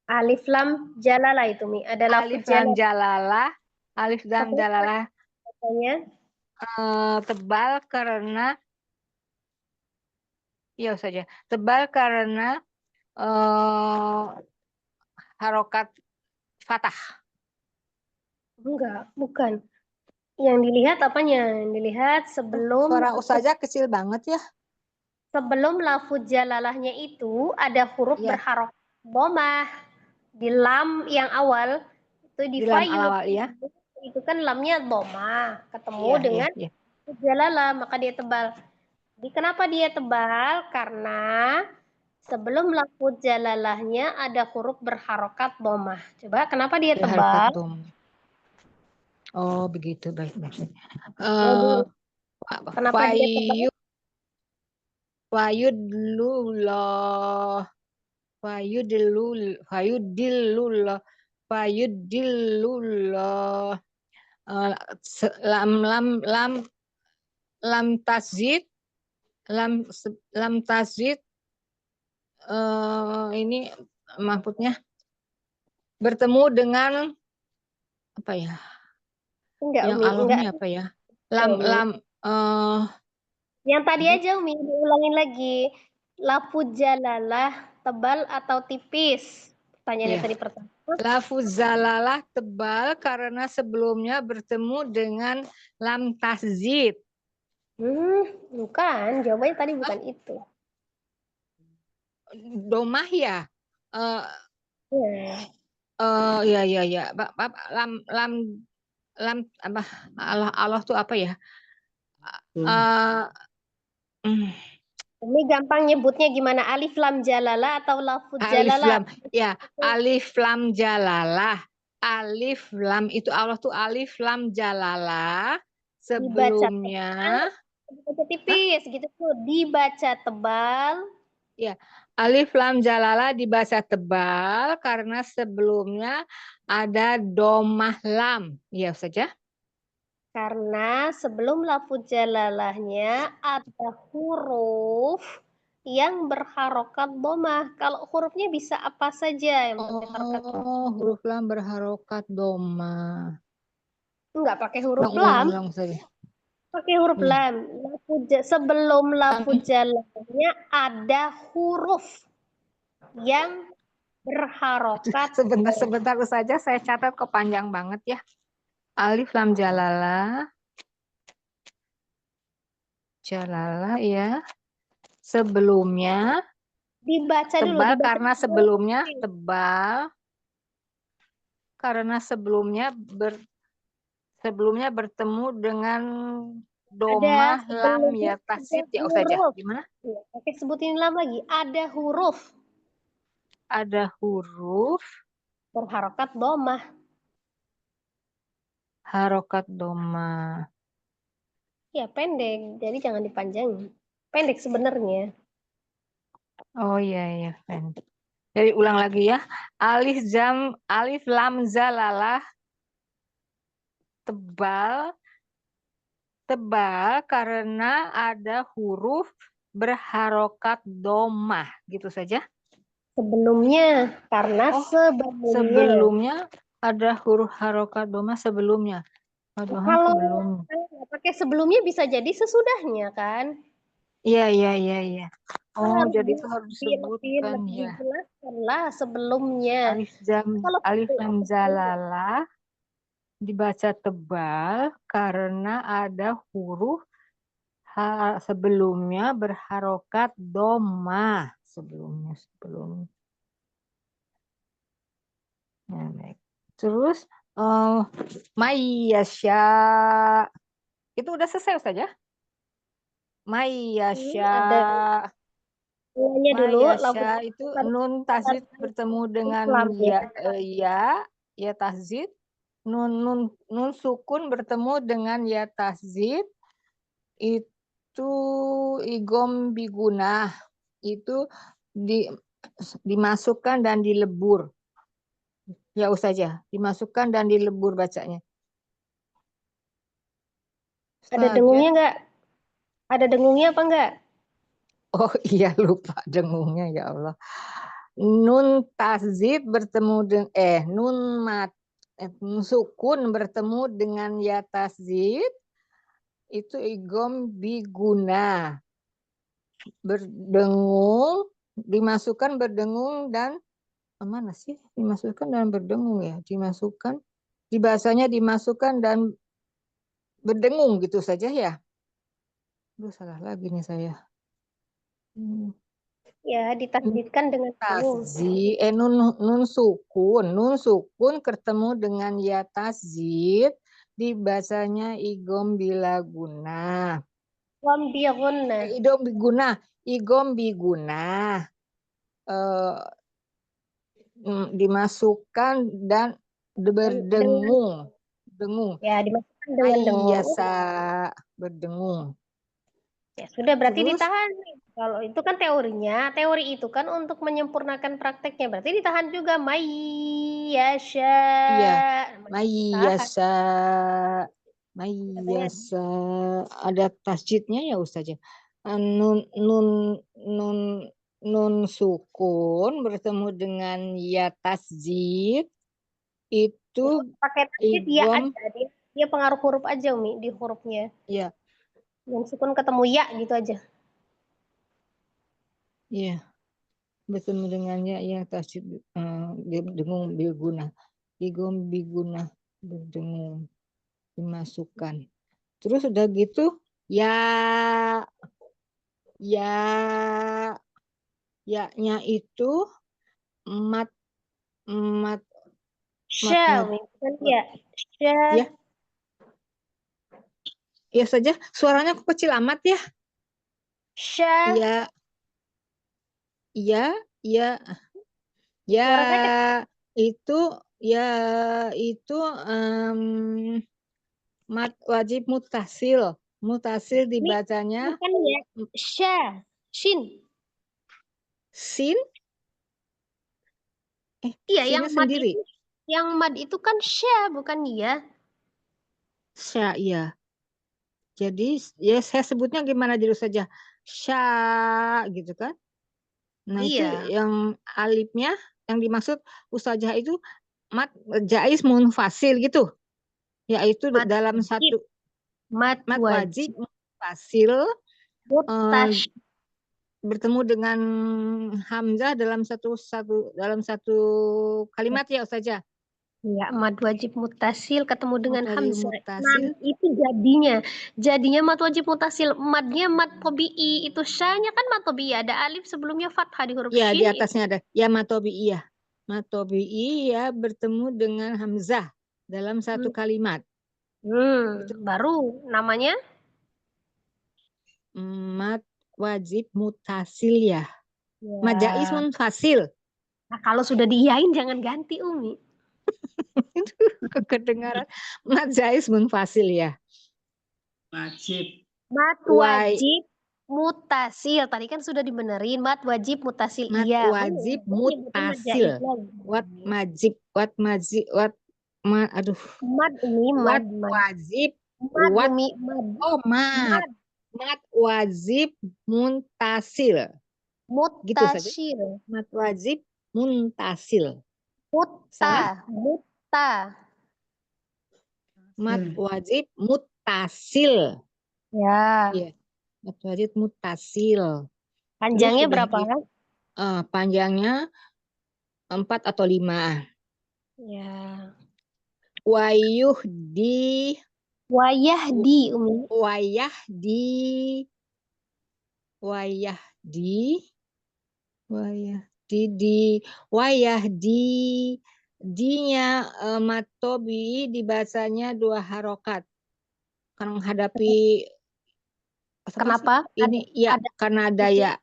Alif lam jalalah itu Mi. Ada lafuz Jalalah. Alif lam jalalah katanya. tebal karena ya saja. Tebal karena harokat fathah. Enggak, bukan. Yang dilihat apanya? Yang dilihat Suara ustazah kecil banget ya. sebelum lafuz jalalahnya itu ada huruf Iya. berharokat dhammah. Di lam yang awal itu di Di lam fayu. awal ya. Itu kan lamnya dhammah ketemu Iya, dengan iya. jalalah, maka dia tebal. Jadi kenapa dia tebal? Karena sebelum lafuz jalalahnya ada huruf berharokat dhammah. Coba kenapa dia tebal? Oh, begitu. Baik. Kenapa dia tebal? Fayudlullah. Fayudillullah. Lam tasjid. Lam tasjid. Ini maksudnya bertemu dengan apa ya? Enggak, Yang Umi, alofnya enggak. apa ya? Yang tadi aja Umi, diulangin lagi. Lafuz jalalah tebal atau tipis? Pertanyaannya Iya. tadi pertama. Lafuz jalalah tebal karena sebelumnya bertemu dengan lam tasjid. Bukan, jawabannya tadi bukan itu. Domah ya? Ya. Lam apa? Allah tuh apa ya? Ini gampang nyebutnya gimana? Alif lam jalalah atau lafuz jalalah? Alif lam jalalah. Alif lam itu Allah tuh alif lam jalalah. Sebelumnya dibaca tipis gitu tuh, dibaca tebal. Ya, alif lam jalalah dibaca tebal karena sebelumnya ada domah lam. Ya saja. Karena sebelum lafuz jalalahnya ada huruf yang berharokat dhammah. Kalau hurufnya bisa apa saja yang berharokat dhammah. Huruf lam berharokat domah. Enggak pakai huruf lam. Ulang saja. Pakai huruf lam. Sebelum lafuz jalalahnya ada huruf yang berharokat. Sebentar saja saya catat kok panjang banget ya. Alif lam jalalah. Jalalah ya. Sebelumnya Dibaca dulu. tebal Dibaca karena dulu. sebelumnya tebal. Karena sebelumnya bertemu dengan domah lam ya tasid ya saja. Gimana? Oke, sebutin lam lagi. Ada huruf. Ada huruf Berharokat dhammah. harokat domah. Ya pendek, jadi jangan dipanjangin. Pendek sebenarnya. Oh iya. Jadi ulang lagi ya. Alif lam zalalah tebal karena ada huruf berharokat domah, gitu saja. Sebelumnya, karena Oh, sebelumnya. Sebelumnya ada huruf harokat domah sebelumnya. Aduh, Kalau sebelum. nggak pakai sebelumnya bisa jadi sesudahnya kan. Iya. Oh, Harus jadi itu harus disebutkan lebih ya. dijelaskanlah sebelumnya. Kalau Alif lam zalalah dibaca tebal karena ada huruf sebelumnya berharokat domah sebelum. Ya, baik. Terus Mayyasya itu udah selesai saja. Mayyasya. Ada mulanya dulu. Mayyasya itu nun tasjid bertemu dengan ya tasjid. Nun sukun bertemu dengan ya tasjid. Itu igom bigunah. Itu dimasukkan dan dilebur. Ya saja, dimasukkan dan dilebur bacanya. Ada dengungnya enggak? Ada dengungnya apa enggak? Oh iya, lupa dengungnya, ya Allah. Nun tasjid bertemu dengan nun sukun bertemu dengan ya tasjid itu igom biguna. Berdengung, dimasukkan berdengung dan mana sih? Dimasukkan dan berdengung ya, dimasukkan di bahasanya dimasukkan dan berdengung gitu saja ya. Aduh, salah lagi nih saya. Ya, ditasdidkan dengan dengung. Nun sukun ketemu dengan ya tasjid di bahasanya igom bilaguna. Igom biguna. Dimasukkan dan berdengung. Ya, dimasukkan dengan dengung. Berdengung. Ya, sudah berarti Terus, ditahan. Kalau itu kan teorinya, teori itu kan untuk menyempurnakan prakteknya. Berarti ditahan juga mayyasya. Iya, mayyasa. Ada tasjidnya ya Ustazah. Nun sukun bertemu dengan ya tasjid itu pakai tasjid ya aja. Dia pengaruh huruf aja Umi di hurufnya. Iya. Yang sukun ketemu ya gitu aja. Iya. Bertemu dengannya yang tasjid dengung biguna. Igom biguna berdengung dimasukkan. Terus udah gitu ya-nya itu mat kan ya. Ya. Ya saja, suaranya kok kecil amat ya. Itu mat wajib mutasil dibacanya bukan ya, sin iya yang mad sendiri. Yang mad itu kan sya bukan ya. Sya, iya. Jadi ya saya sebutnya gimana dulu saja, sya gitu kan. Nah itu yang alifnya yang dimaksud Ustazah itu mat jaiz munfasil gitu, yaitu mat dalam satu mat wajib munfasil bertemu dengan hamzah dalam satu kalimat ya Ustazah. Ya, mad wajib mutasil ketemu dengan hamzah. Nah, itu jadinya mad wajib mutasil. Madnya mad tobi'i, itu syanya kan mad tobi'i, ada alif sebelumnya fathah di huruf ya, shin. di atasnya ada ya mad tobi'i ya. Mad tobi'i ya bertemu dengan hamzah dalam satu kalimat. Baru namanya mad wajib mutasil ya. Mad jaiz munfasil. Nah, kalau sudah diiyain jangan ganti Umi. Kedengaran mad jaiz munfasil ya. Wajib. Mad wajib mutasil. Tadi kan sudah dibenerin mad wajib mutasil Mat iya. wajib Nyebutnya mad jaid mutasil. lagi. Aduh. Mad Umi, Wat mad. wajib, Mad wat, Umi, mad. oh mat. Mad Mat wajib muntasil. Gitu saja. mutasil. Mat wajib muntasil. Salah? Mutta. Mat wajib mutasil. Ya. Iya. Mat wajib mutasil. Panjangnya Terus berapa? panjangnya 4 atau 5. Ya. Wayuh di Wayah di Umi. wayah di wayah di dinya matobi dibacanya 2 harokat karena menghadapi Kenapa? ini ya ada karena ada ya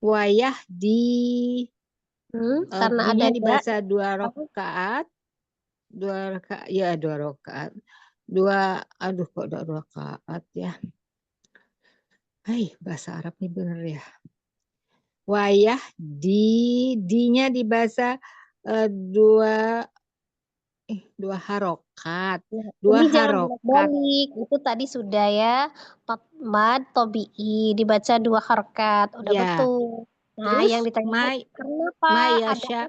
wayah di karena ada dinya dibaca 2 rakaat 2 rakaat 2 aduh kok 2 rakaat ya. Hai, bahasa Arab nih bener ya. Wayah dinya dibaca 2 harokat. 2 Ini jangan harokat. balik. Itu tadi sudah ya. Mad tobi'i dibaca 2 harokat. Udah Ya. betul. Nah, Terus yang ditanya kenapa? Mayasya.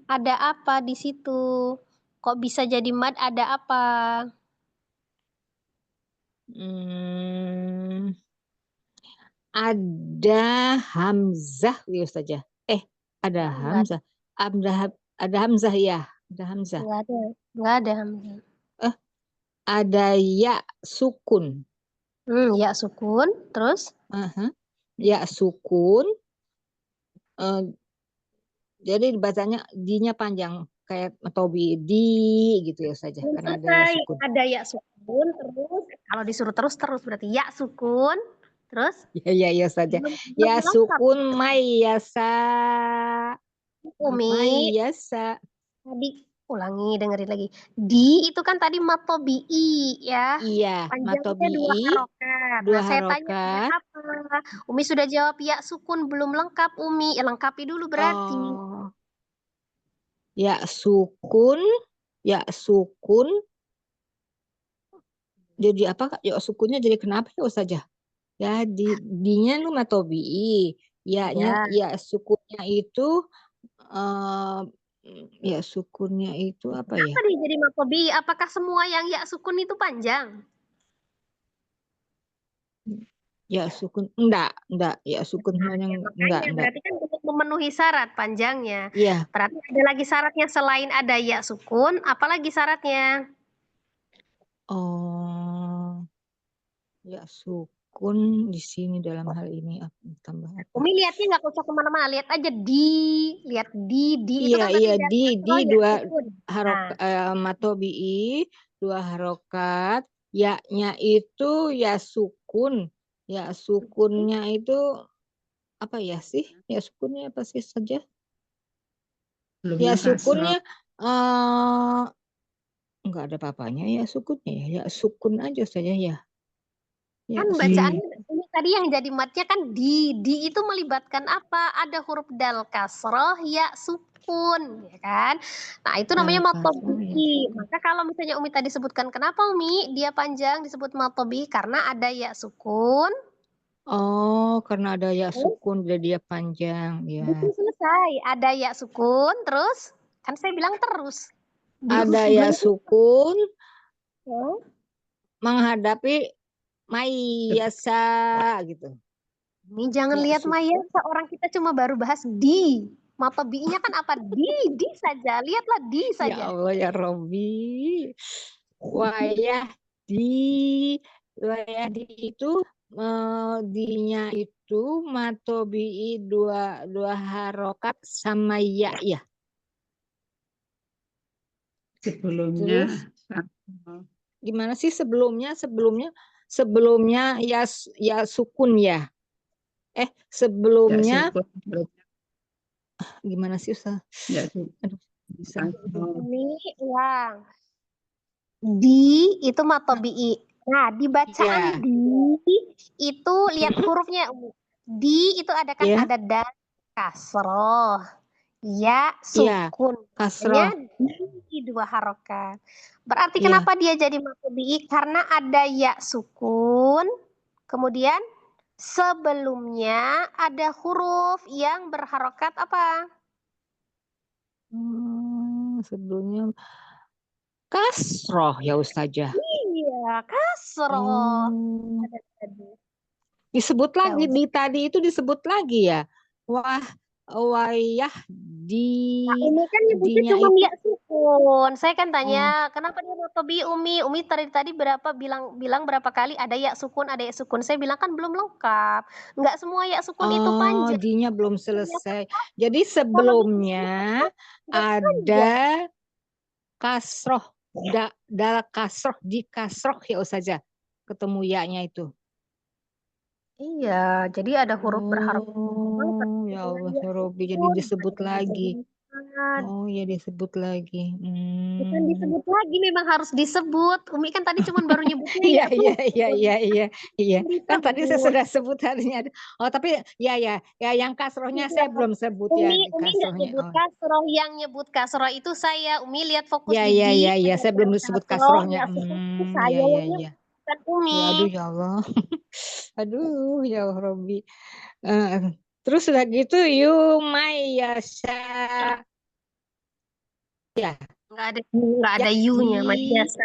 Ada apa di situ? Kok bisa jadi mad? Ada apa? Ada hamzah ya saja. Ada hamzah. Ada hamzah ya. Ada hamzah. Enggak ada hamzah. Ada ya sukun. Ya sukun, terus? Ya sukun. Jadi dibacanya dinya panjang kayak tobi di gitu ya saja karena ada ya sukun. Ada ya sukun terus kalau disuruh terus berarti ya sukun terus? Ya saja. Ya sukun mayasa. Umi. Mayasa. Tadi ulangi dengerin lagi. Di itu kan tadi matobi'i ya. Iya, matobi'i 2 harokat. Saya tanya apa? Umi sudah jawab ya sukun belum lengkap Umi. Lengkapi dulu berarti. Ya sukun. Jadi apa? Ya sukunnya jadi kenapa ya saja? Ya dinya lu matobi'i. Ya sukunnya itu ya sukunnya itu apa ya? Apa nih jadi matobi'i? Apakah semua yang ya sukun itu panjang? Ya sukun enggak ya sukun yang enggak. Berarti kan untuk memenuhi syarat panjangnya. Iya. Berarti ada lagi syaratnya selain ada ya sukun, apalagi syaratnya? Ya sukun di sini dalam hal ini tambah apa? Umi lihatnya nggak usah kemana-mana, lihat aja lihat di itu kan iya di 2 harokat matobi'i 2 harokat, ya-nya itu ya sukun. Ya sukunnya itu apa ya sih? Ya sukunnya apa sih saja? Ya sukunnya enggak ada apa-apanya ya sukunnya ya. Ya sukun aja saja ya. Kan bacaannya ini tadi yang jadi matnya kan di itu melibatkan apa? Ada huruf dal kasroh ya sukun, ya kan? Nah itu namanya matobi. Maka kalau misalnya Umi tadi sebutkan kenapa Umi dia panjang disebut matobi karena ada ya sukun. Karena ada ya sukun jadi dia panjang ya. Itu selesai. Ada ya sukun terus kan saya bilang terus. Ada ya sukun menghadapi mayasa gitu. Ini jangan ya, lihat mayasa, orang kita cuma baru bahas di. Matobi'nya kan apa? Di saja. Lihatlah di saja. Ya Allah ya Robbi. Wayah di itu dinya itu matobi'i 2 harokat sama ya. Sebelumnya. Terus, gimana sih sebelumnya ya sukun ya. Sebelumnya Ya, gimana sih Ustaz? Ya, Ini yang di itu matobi'i. Nah, di bacaan Ya, di itu lihat hurufnya. Di itu ada kan ya, ada dal kasroh, ya ya, sukun. kasroh. Makanya di 2 harokat. Berarti Ya, kenapa dia jadi matobi? Karena ada ya sukun, kemudian sebelumnya ada huruf yang berharokat apa? sebelumnya kasroh ya Ustazah. Iya, kasroh. Oh, Ada tadi. disebut Ya, lagi di tadi itu disebut lagi ya. Wah, wayah Nah, Umi kan nyebutnya dinya cuma itu. ya sukun. Saya kan Oh, tanya, kenapa dia matobi Umi? Umi tadi berapa bilang berapa kali ada ya sukun, ada ya sukun. Saya bilang kan belum lengkap. Enggak semua ya sukun itu oh, panjang. dinya belum selesai. Jadi Kalau sebelumnya enggak ada panjang. kasroh, dal kasroh di kasroh ya Ustazah. Ketemu ya-nya itu. Iya, jadi ada huruf berharap. Oh, ya Allah, ya Robbi, jadi disebut lagi. Oh, ya disebut lagi. Bukan disebut lagi, memang harus disebut. Umi kan tadi cuma baru nyebutnya Iya, ya iya, sukun. iya, iya, iya. Kan tadi saya Disebut. sudah sebut tadinya. Oh, tapi ya, yang kasrohnya saya Iya. belum sebut ya Umi nggak kasrohnya. nyebut Oh, kasroh, yang nyebut kasroh itu saya. Umi lihat fokus ya, di ya, di, ya, ya. Saya belum disebut kasroh, kasrohnya. ya sukun itu Ya, saya ya, yang ya. nyebut, bukan Umi. Ya, aduh, ya Allah. Aduh, ya Allah, Robbi. Terus udah gitu, Yumayasa. Ya, Nggak ada you-nya, di biasa.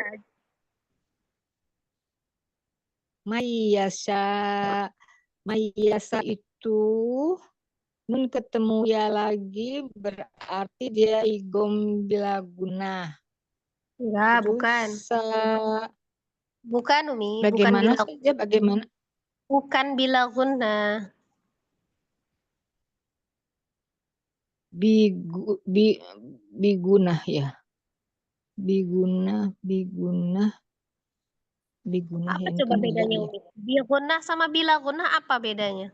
Mayasa. Mayasa itu nun ketemu ya lagi berarti dia igom bilaguna. Enggak, bukan. Terus Bukan Umi, bukan bagaimana bila saja bagaimana bukan bila guna. biguna ya. Biguna Apa ya ini coba kan iya bedanya ya. Umi? Bila sama bila guna apa bedanya?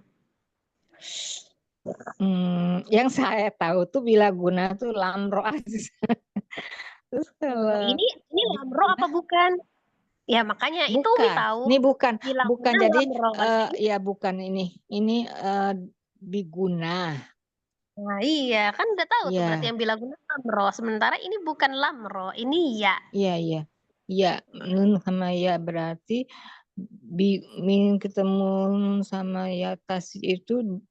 Yang saya tahu tuh bilaguna tuh lamro aja. Terus kalau Ini lamro biguna apa bukan? Ya makanya itu Umi bukan. tahu. Ini bukan Bila bukan guna jadi lamro. ya bukan ini. Ini biguna. Nah iya, kan udah tahu tuh berarti Ya, yang bila guna lamro. Sementara ini bukan lamro, ini ya. iya, iya. Iya, nun sama ya berarti min ketemu nun sama ya tas itu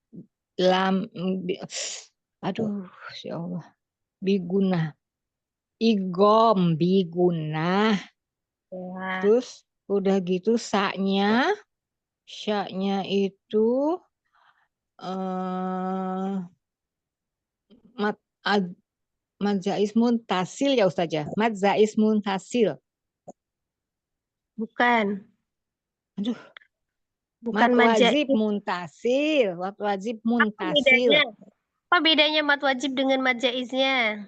aduh, ya Allah. Biguna. Igom biguna. Ya. Terus udah gitu saknya itu mat Madzais muntasil ya Ustazah. Madzais muntasil. Bukan. Aduh. Bukan Mat majais. wajib muntasil. Mat wajib Apa muntasil. bedanya? Apa bedanya mat wajib dengan majaiznya?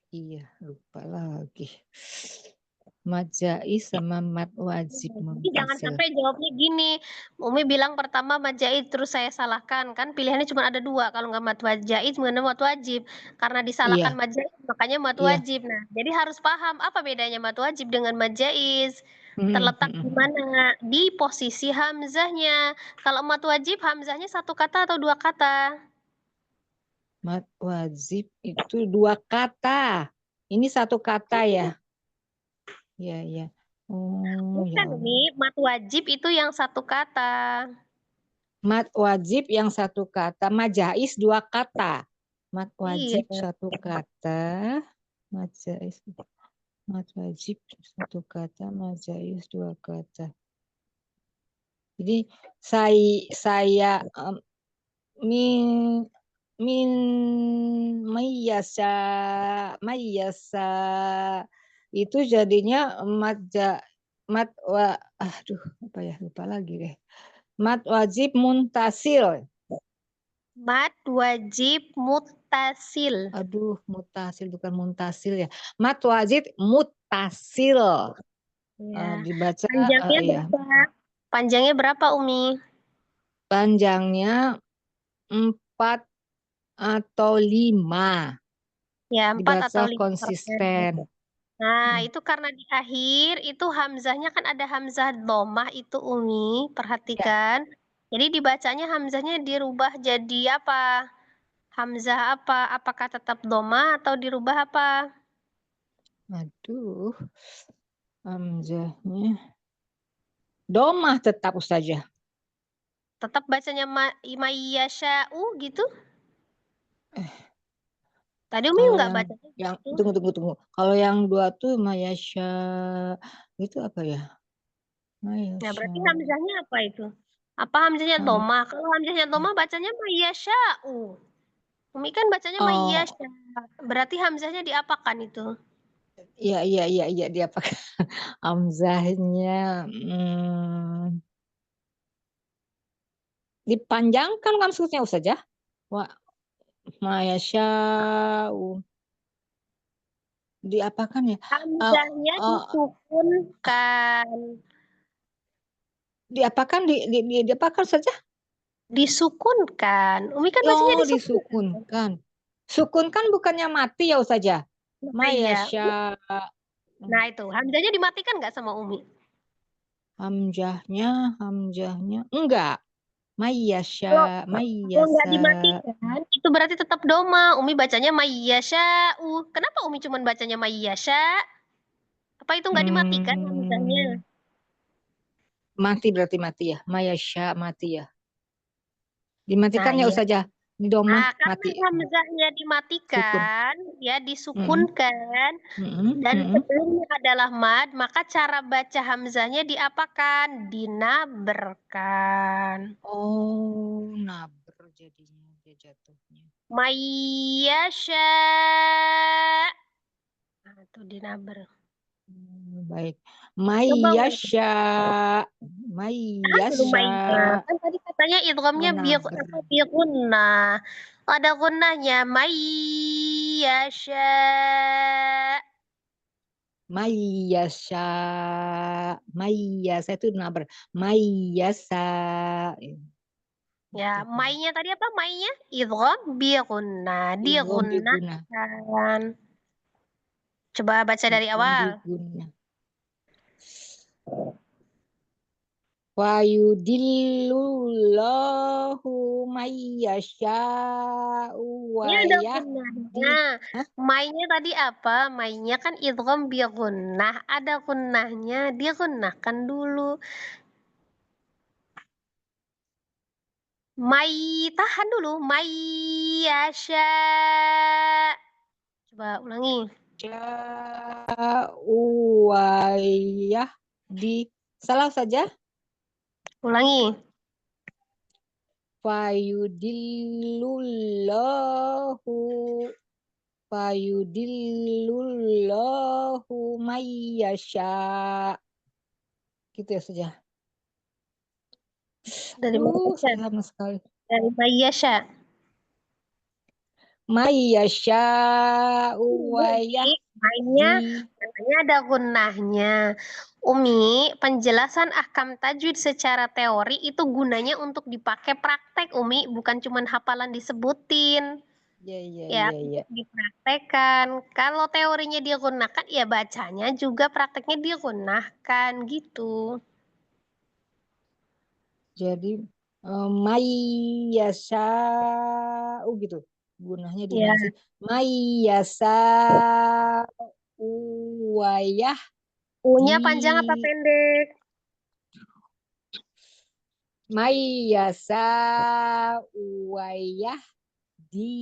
Iya, lupa lagi. Mat jaiz sama mat wajib Jadi jangan muntasil. sampai jawabnya gini. Umi bilang pertama mat jaiz terus saya salahkan. Kan pilihannya cuma ada 2. Kalau nggak mat jaiz, mana mat wajib. Karena disalahkan Iya, mat jaiz, makanya mat iya. wajib. Nah, jadi harus paham apa bedanya mat wajib dengan mat jaiz. Terletak di mana? Di posisi hamzahnya. Kalau mat wajib, hamzahnya 1 kata atau 2 kata? Mat wajib itu 2 kata. Ini 1 kata ya. Iya, iya. Oh, ya Bukan, Allah. Umi. Mat wajib itu yang 1 kata. Mat wajib yang 1 kata. Majais 2 kata. Mat wajib Iya. 1 kata. Majais. Mat wajib 1 kata. Majais 2 kata. Jadi saya min mayasa itu jadinya aduh apa ya lupa lagi deh. Mat wajib muntasil. Mat wajib muttasil. Aduh, mutasil bukan muntasil ya. Mat wajib mutasil. Ya. Dibaca Panjangnya ya. berapa? Panjangnya berapa, Umi? Panjangnya 4 atau 5. Ya, 4 Dibaca atau 5 konsisten. Nah, Hmm. itu karena di akhir itu hamzahnya kan ada hamzah dhammah itu Umi, Ya. perhatikan. Jadi dibacanya hamzahnya dirubah jadi apa? Hamzah apa? Apakah tetap dhammah atau dirubah apa? Aduh, hamzahnya domah tetap Ustazah. Tetap bacanya mayyasha'u gitu? Tadi Umi Kalau nggak yang bacanya gitu. tunggu. Kalau yang dua tuh Mayasya itu apa ya? Nah, berarti Mayasya. hamzahnya apa itu? Apa hamzahnya Ham- dhammah? Kalau hamzahnya dhammah bacanya mayyasha'u. Umi kan bacanya Oh, mayyasha. Berarti hamzahnya diapakan itu? iya dia pakai hamzahnya dipanjangkan kan maksudnya Ustazah? Wa Mayasya diapakan ya? Hamzahnya disukunkan. Diapakan diapakan saja? Disukunkan. Umi kan bacanya Oh, disukunkan. disukunkan. Sukunkan bukannya mati ya Ustazah? Nah, iya. Mayasya. Nah, itu. Hamzahnya dimatikan nggak sama Umi? Hamzahnya enggak. Kalau Mayasya, kalau nggak mayasa. dimatikan, itu berarti tetap doma. Umi bacanya mayyasha'u. Kenapa Umi cuma bacanya mayyasha? Apa itu nggak dimatikan hamzahnya? Mati berarti mati ya. Mayasya mati ya. Nah, Dimatikan ya iya. Ustazah. Di domah Nah, karena mati. hamzahnya Sukun. dimatikan, ya Mm-mm, disukunkan, mm-mm, dan mm-mm. sebelumnya adalah mad, maka cara baca hamzahnya diapakan? Dinaberkan. Oh, nabr jadinya dia jatuhnya. Mayyasha. Nah, itu dinaber. Baik. Coba Umi. Mayasya. Belum Mayasya. mainnya. Kan tadi katanya idghamnya Nabr. bi gunnah. Ada gunnahnya mayyasha. Mayasa, mayasa itu nabr. Mayasa. Ya, mainya tadi apa? Mainya idgham bi gunnah. Idgham bi gunnah. Digunakan. Coba baca dari Idgham bi awal. gunnah. Wa yudillullahu mayyasha'u Ini wa ada yahdi. gunnahnya. Hah? Mainnya tadi apa? Mainnya kan idgham bi gunnah. Ada gunnahnya, dia gunnahkan dulu. Mai tahan dulu. Mai yasha. Coba ulangi. Sya'u wa yahdi. Salah saja. Ulangi. Fayudillullahu mayyasha. Gitu ya saja. Dari mana baca? Sama sekali. Dari mai yasha. Mayyasha wa Mainnya yahdi. katanya ada gunnahnya. Umi, penjelasan ahkam tajwid secara teori itu gunanya untuk dipakai praktek, Umi, bukan cuma hafalan disebutin. Ya, Iya. untuk dipraktekkan. Kalau teorinya dia gunakan, ya bacanya juga prakteknya dia gunakan gitu. Jadi mayyasha gitu. Gunanya di Ya, mana sih? Mayyasha wa U-nya panjang apa yahdi. pendek? Mayyasa wayah di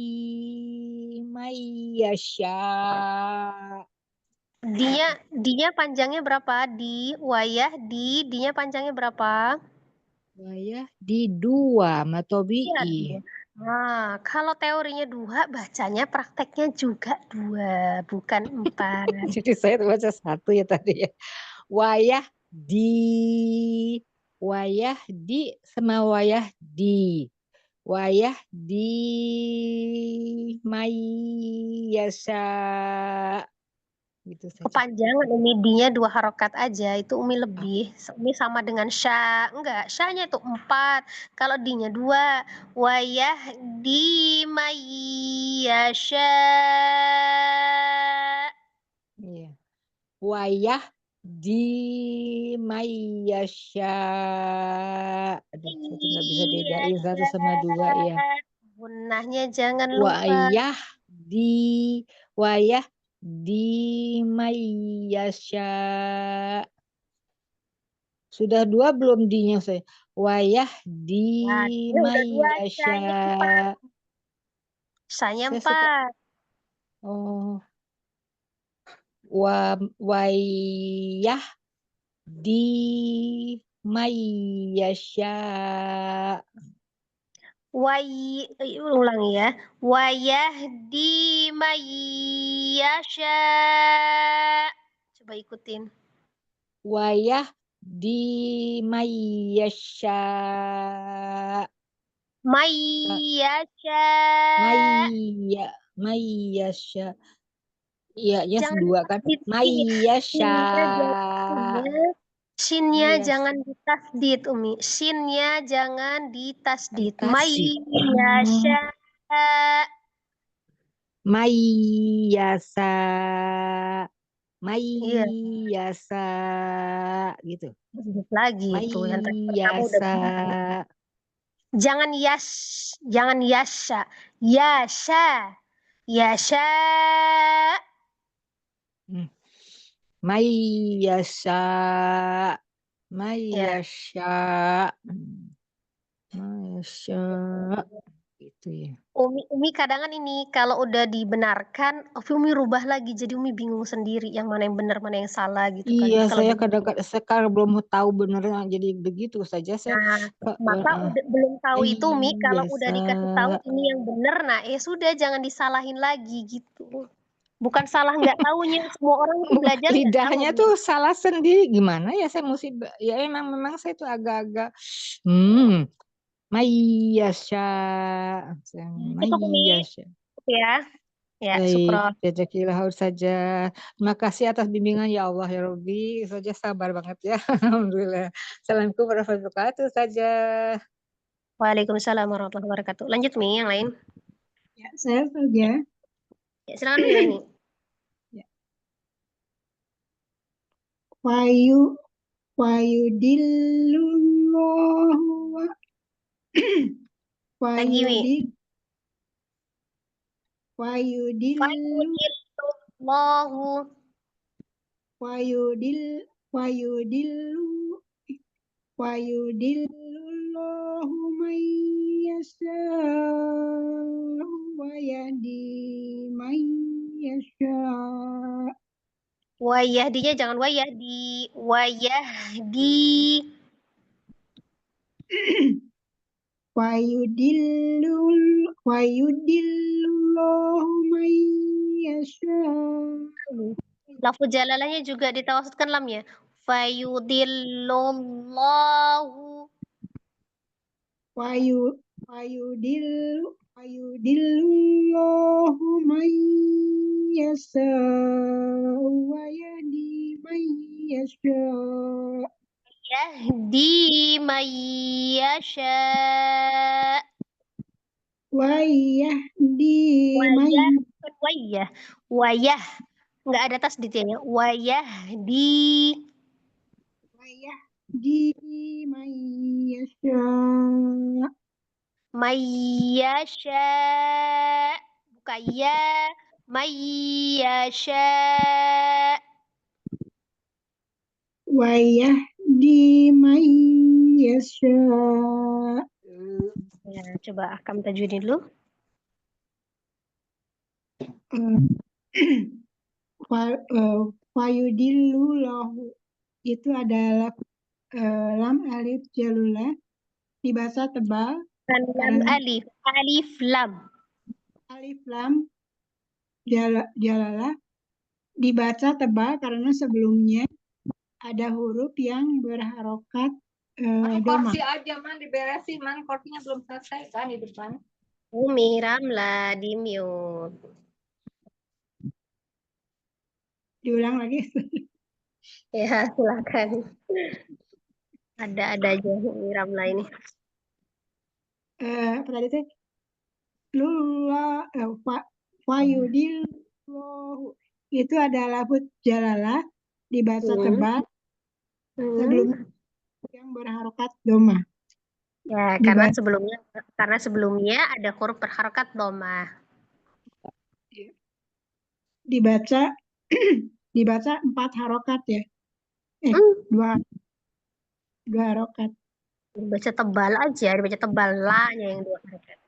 mayyasya. Dia panjangnya berapa? Di wayah dinya panjangnya berapa? Wayah di dua Iya, matobi'i. dua. Nah, kalau teorinya 2, bacanya prakteknya juga 2, bukan 4. Jadi saya baca satu ya tadi ya. Wayah di sama wayah di. Wayah di mayyasya. Gitu saja. Kepanjangan Umi dinya 2 harokat aja, itu Umi lebih. Umi sama dengan sya. Enggak, syanya itu 4. Kalau dinya 2. Wayah di mayyasya. Iya. wayah di mayyasya. Aduh, saya tuh nggak bisa bedain satu sama dua ya. Gunnahnya jangan lupa. Wayah di mayyasya. Sudah dua belum dinya saya. Wayah di Nah, ini udah dua, mayyasya. Saya Saya suka. 4. Oh. Wayah di mayyasya. Ulang ya. Wayahdi mayyasya. Coba ikutin. Wayah di mayyasya. Mayyasya. Mayyasya. Iya, ya Jangan dua kan. ditasdid. Mayyasya. Shinnya Mayyasya. jangan ditasdid, Umi. Shinnya jangan ditasdid. Tasdid. Mayyasya. Mayyasa. Iya, Mayyasa. Gitu. sedikit lagi itu yang tadi pertama udah Mayyasa. benar. Jangan yasya. Yasya. Mayyasa. Ya. Mayyasya. Mayyasya. Gitu ya. Umi kadang ini kalau udah dibenarkan, Umi rubah lagi jadi Umi bingung sendiri yang mana yang benar mana yang salah gitu kan. Iya, Kalau saya kadang-kadang sekarang belum tahu benernya jadi begitu saja saya. maka belum tahu itu Umi, kalau udah biasa. dikasih tahu ini yang benar, nah sudah jangan disalahin lagi gitu. Bukan salah nggak taunya, semua orang itu belajar nggak Lidahnya tahu. tuh salah sendiri gimana ya, saya mesti ya memang saya tuh agak-agak mayyasya. Mayyasya. Ya, Baik, syukron. jazakillah saja. Terima kasih atas bimbingan ya Allah ya Rabbi. Saja sabar banget ya. Alhamdulillah. Assalamualaikum warahmatullahi wabarakatuh saja. Waalaikumsalam warahmatullahi wabarakatuh. Lanjut Mi, yang lain. Ya, saya saja. Ya, silakan Mi Laini. Ya. Wayudillullahu Lagi Mi. Wayudillullahu. Wayudillullahu mayyasya wa yahdi mayyasya. Wayahdinya jangan wayahdi. Wayahdi. Wayudillullahu mayyasya. Lafuz jalalahnya juga ditawasudkan lamnya. Fayudillullahu. Wayudillullahu mayyasya wa yahdi mayyasya. Yahdi mayyasya. Wa yahdi Wayah. Wayah. Nggak ada tasdidnya. Wayahdi. Wayahdi mayyasya. Mayyasya. Bukan ya. Mayyasya. Wayahdi mayyasya. Ya, coba Akam tajwidin dulu. Fayudillullahu itu adalah lam alif jalulah dibaca tebal. Lam alif. Alif lam. Alif lam jalalah dibaca tebal karena sebelumnya ada huruf yang berharokat domah. Kursi aja man diberesin man, kursinya belum selesai kan di depan. Umi Ramla di mute. Diulang lagi. Ya, silakan. Ada aja Umi Ramla ini. Apa tadi teh? Fayudillahu itu adalah lafuz jalalah dibaca Hmm. tebal Hmm. sebelum yang berharokat doma. Ya, karena Dibaca sebelumnya ada huruf berharokat dhamma. dibaca dibaca 4 harokat ya. Hmm. 2 harokat. Dibaca tebal aja, dibaca tebal la-nya yang 2 harokat.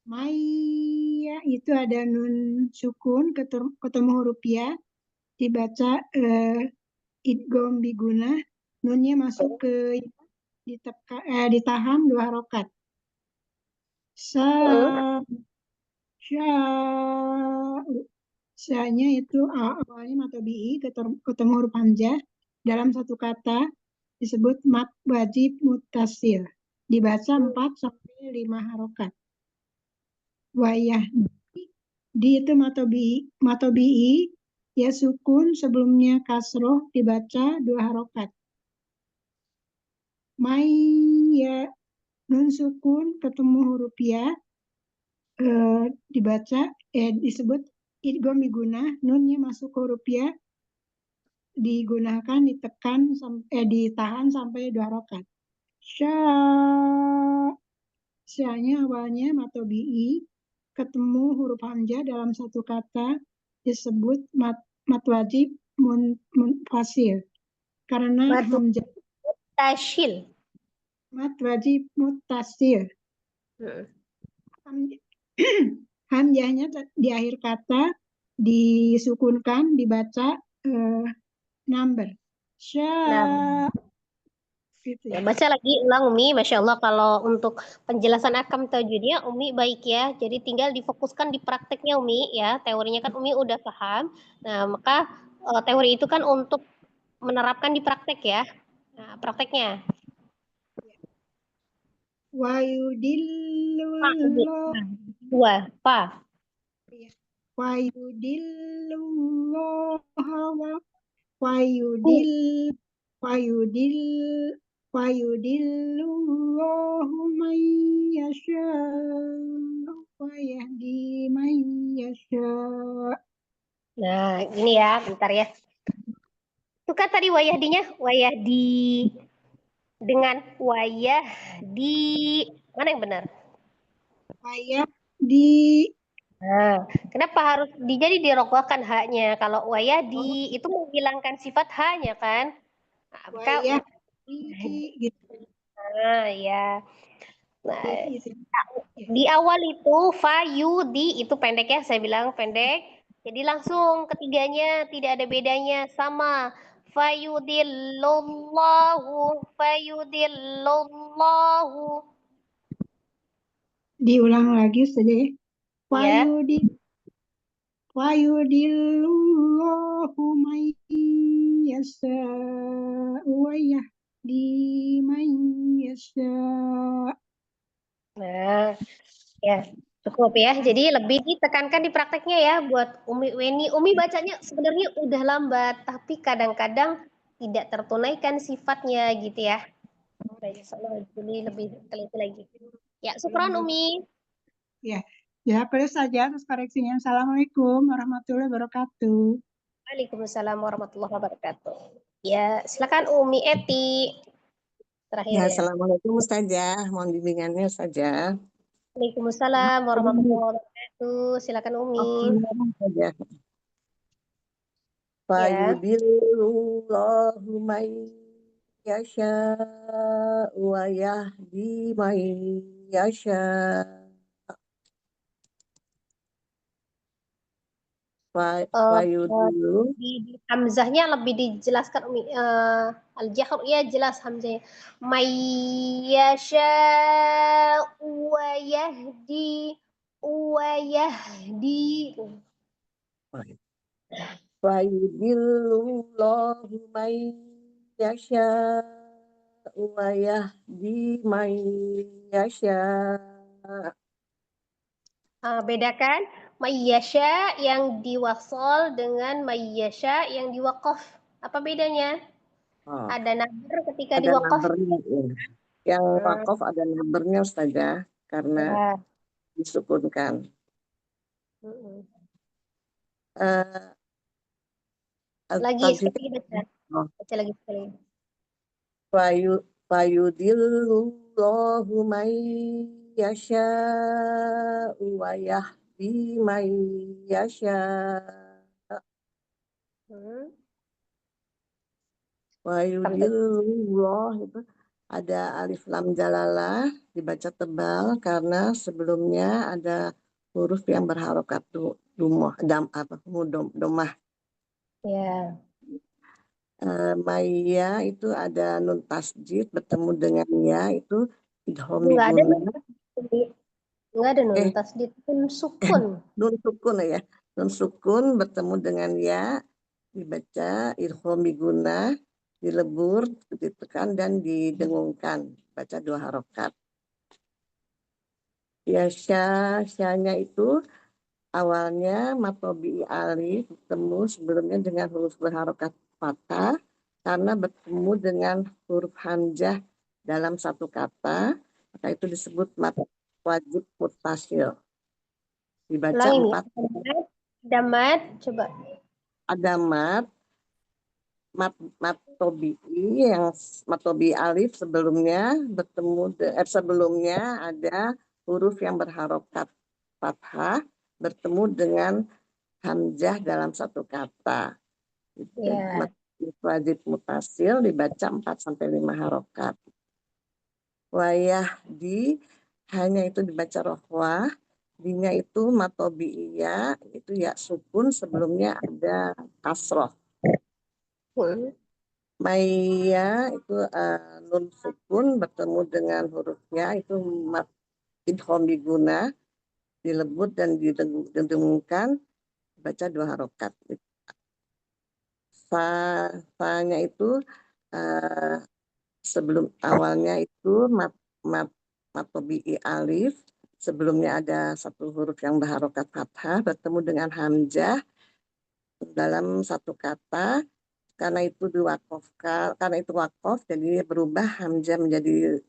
Maya itu ada nun sukun ketemu huruf ya, dibaca idgham biguna, nunnya masuk ke ditahan 2 harokat. Hmm. Sa-nya itu awalnya matobi'i ketemu huruf hamzah dalam satu kata disebut mat wajib mutasil, dibaca 4 sampai 5 harokat. Wayah di itu matobi'i ya sukun sebelumnya kasroh dibaca 2 harokat. Ya nun sukun ketemu huruf ya dibaca disebut idgham biguna, nunnya masuk ke huruf ya digunakan ditahan sampai 2 harokat. Sya-nya awalnya matobi'i ketemu huruf hamzah dalam satu kata disebut mat wajib munfasil karena hamzah Tashil. mat wajib mutasil. Hmm. Hamzahnya di akhir kata disukunkan dibaca number. Gitu Ya, ya. baca lagi ulang Umi, Masya Allah kalau untuk penjelasan akam tajwidnya Umi baik ya, jadi tinggal difokuskan di prakteknya Umi ya, teorinya kan Umi udah paham, nah maka teori itu kan untuk menerapkan di praktek ya, nah prakteknya. Wa yudillullah Pa. wa yudillullah wa yudillullahu man yasha wa yahdi man yasha. Nah ini ya, bentar ya. Itu kan tadi wayahdi dengan wayahdi, mana yang benar? Wayahdi. Nah, kenapa harus jadi dirogohkan haknya? Kalau wayadi itu menghilangkan sifat haknya kan? Nah, maka gitu. nah, ya. Nah, Gitu. di awal itu fayudi itu pendek ya, saya bilang pendek. Jadi langsung ketiganya tidak ada bedanya sama fayudillallahu. Diulang lagi saja ya. Ya. Wayudillahu man yasha wa yahdi man yasha. Nah, ya cukup ya. Jadi lebih ditekankan di prakteknya ya buat Umi Weni. Umi bacanya sebenarnya udah lambat, tapi kadang-kadang tidak tertunaikan sifatnya gitu ya. Jadi lebih teliti lagi. Ya, syukran Umi. Ya, perlu saja atas koreksinya. Assalamualaikum warahmatullahi wabarakatuh. Waalaikumsalam warahmatullahi wabarakatuh. Ya, silakan Umi Eti. Terakhir Ya, ya. Assalamualaikum Ustazah. Mohon bimbingannya Ustazah. Waalaikumsalam warahmatullahi wabarakatuh. Silakan Umi. Ya. Fayudillahu man yasha wa yahdi man yasha. Di hamzahnya lebih dijelaskan Umi. Al-jahr ya jelas hamzahnya. Mayyasha wa yahdi Fayudillahu man yasha wa yahdi man yasha. Bedakan mayyasha yang diwasol dengan mayyasha yang diwaqaf. Apa bedanya? Ada nabar ketika Ada diwaqaf. numbernya, ya. Yang wakaf ada numbernya Ustazah karena disukunkan. Lagi Tasjid sekali baca. oh, Baca lagi sekali. fayudillullahu man yasha'u wa yahdi man yasha' Hmm. Wayudillah itu ada alif lam jalalah dibaca tebal karena sebelumnya ada huruf yang berharokat domah domah. Ya. Maya itu ada nun tasjid bertemu dengan ya itu idgham Enggak ada biguna. enggak ada nun tasdid, nun sukun. Nun sukun ya. Nun sukun bertemu dengan ya dibaca idgham biguna, dilebur, ditekan dan didengungkan. Baca 2 harokat. Ya syanya itu awalnya matobi alif bertemu sebelumnya dengan huruf berharokat fathah karena bertemu dengan huruf hamzah dalam satu kata, maka itu disebut mat wajib mutasil. Dibaca Ulangi 4. Ada mad, coba. Ada matobi yang matobi alif sebelumnya sebelumnya ada huruf yang berharokat fathah bertemu dengan hamzah dalam satu kata. Ya. Wajib mutasil dibaca 4-5 harokat. Wayah di hanya itu dibaca rohwah, dinya itu matobi'iyah, itu ya sukun sebelumnya ada kasroh. Maya itu nun sukun bertemu dengan hurufnya itu idgham biguna, dilebut dan didengungkan, baca 2 harokat. Fa-nya itu sebelum awalnya itu matobi'i alif, sebelumnya ada satu huruf yang berharokat fathah bertemu dengan hamzah dalam satu kata. Karena itu wakof, jadi berubah hamzah menjadi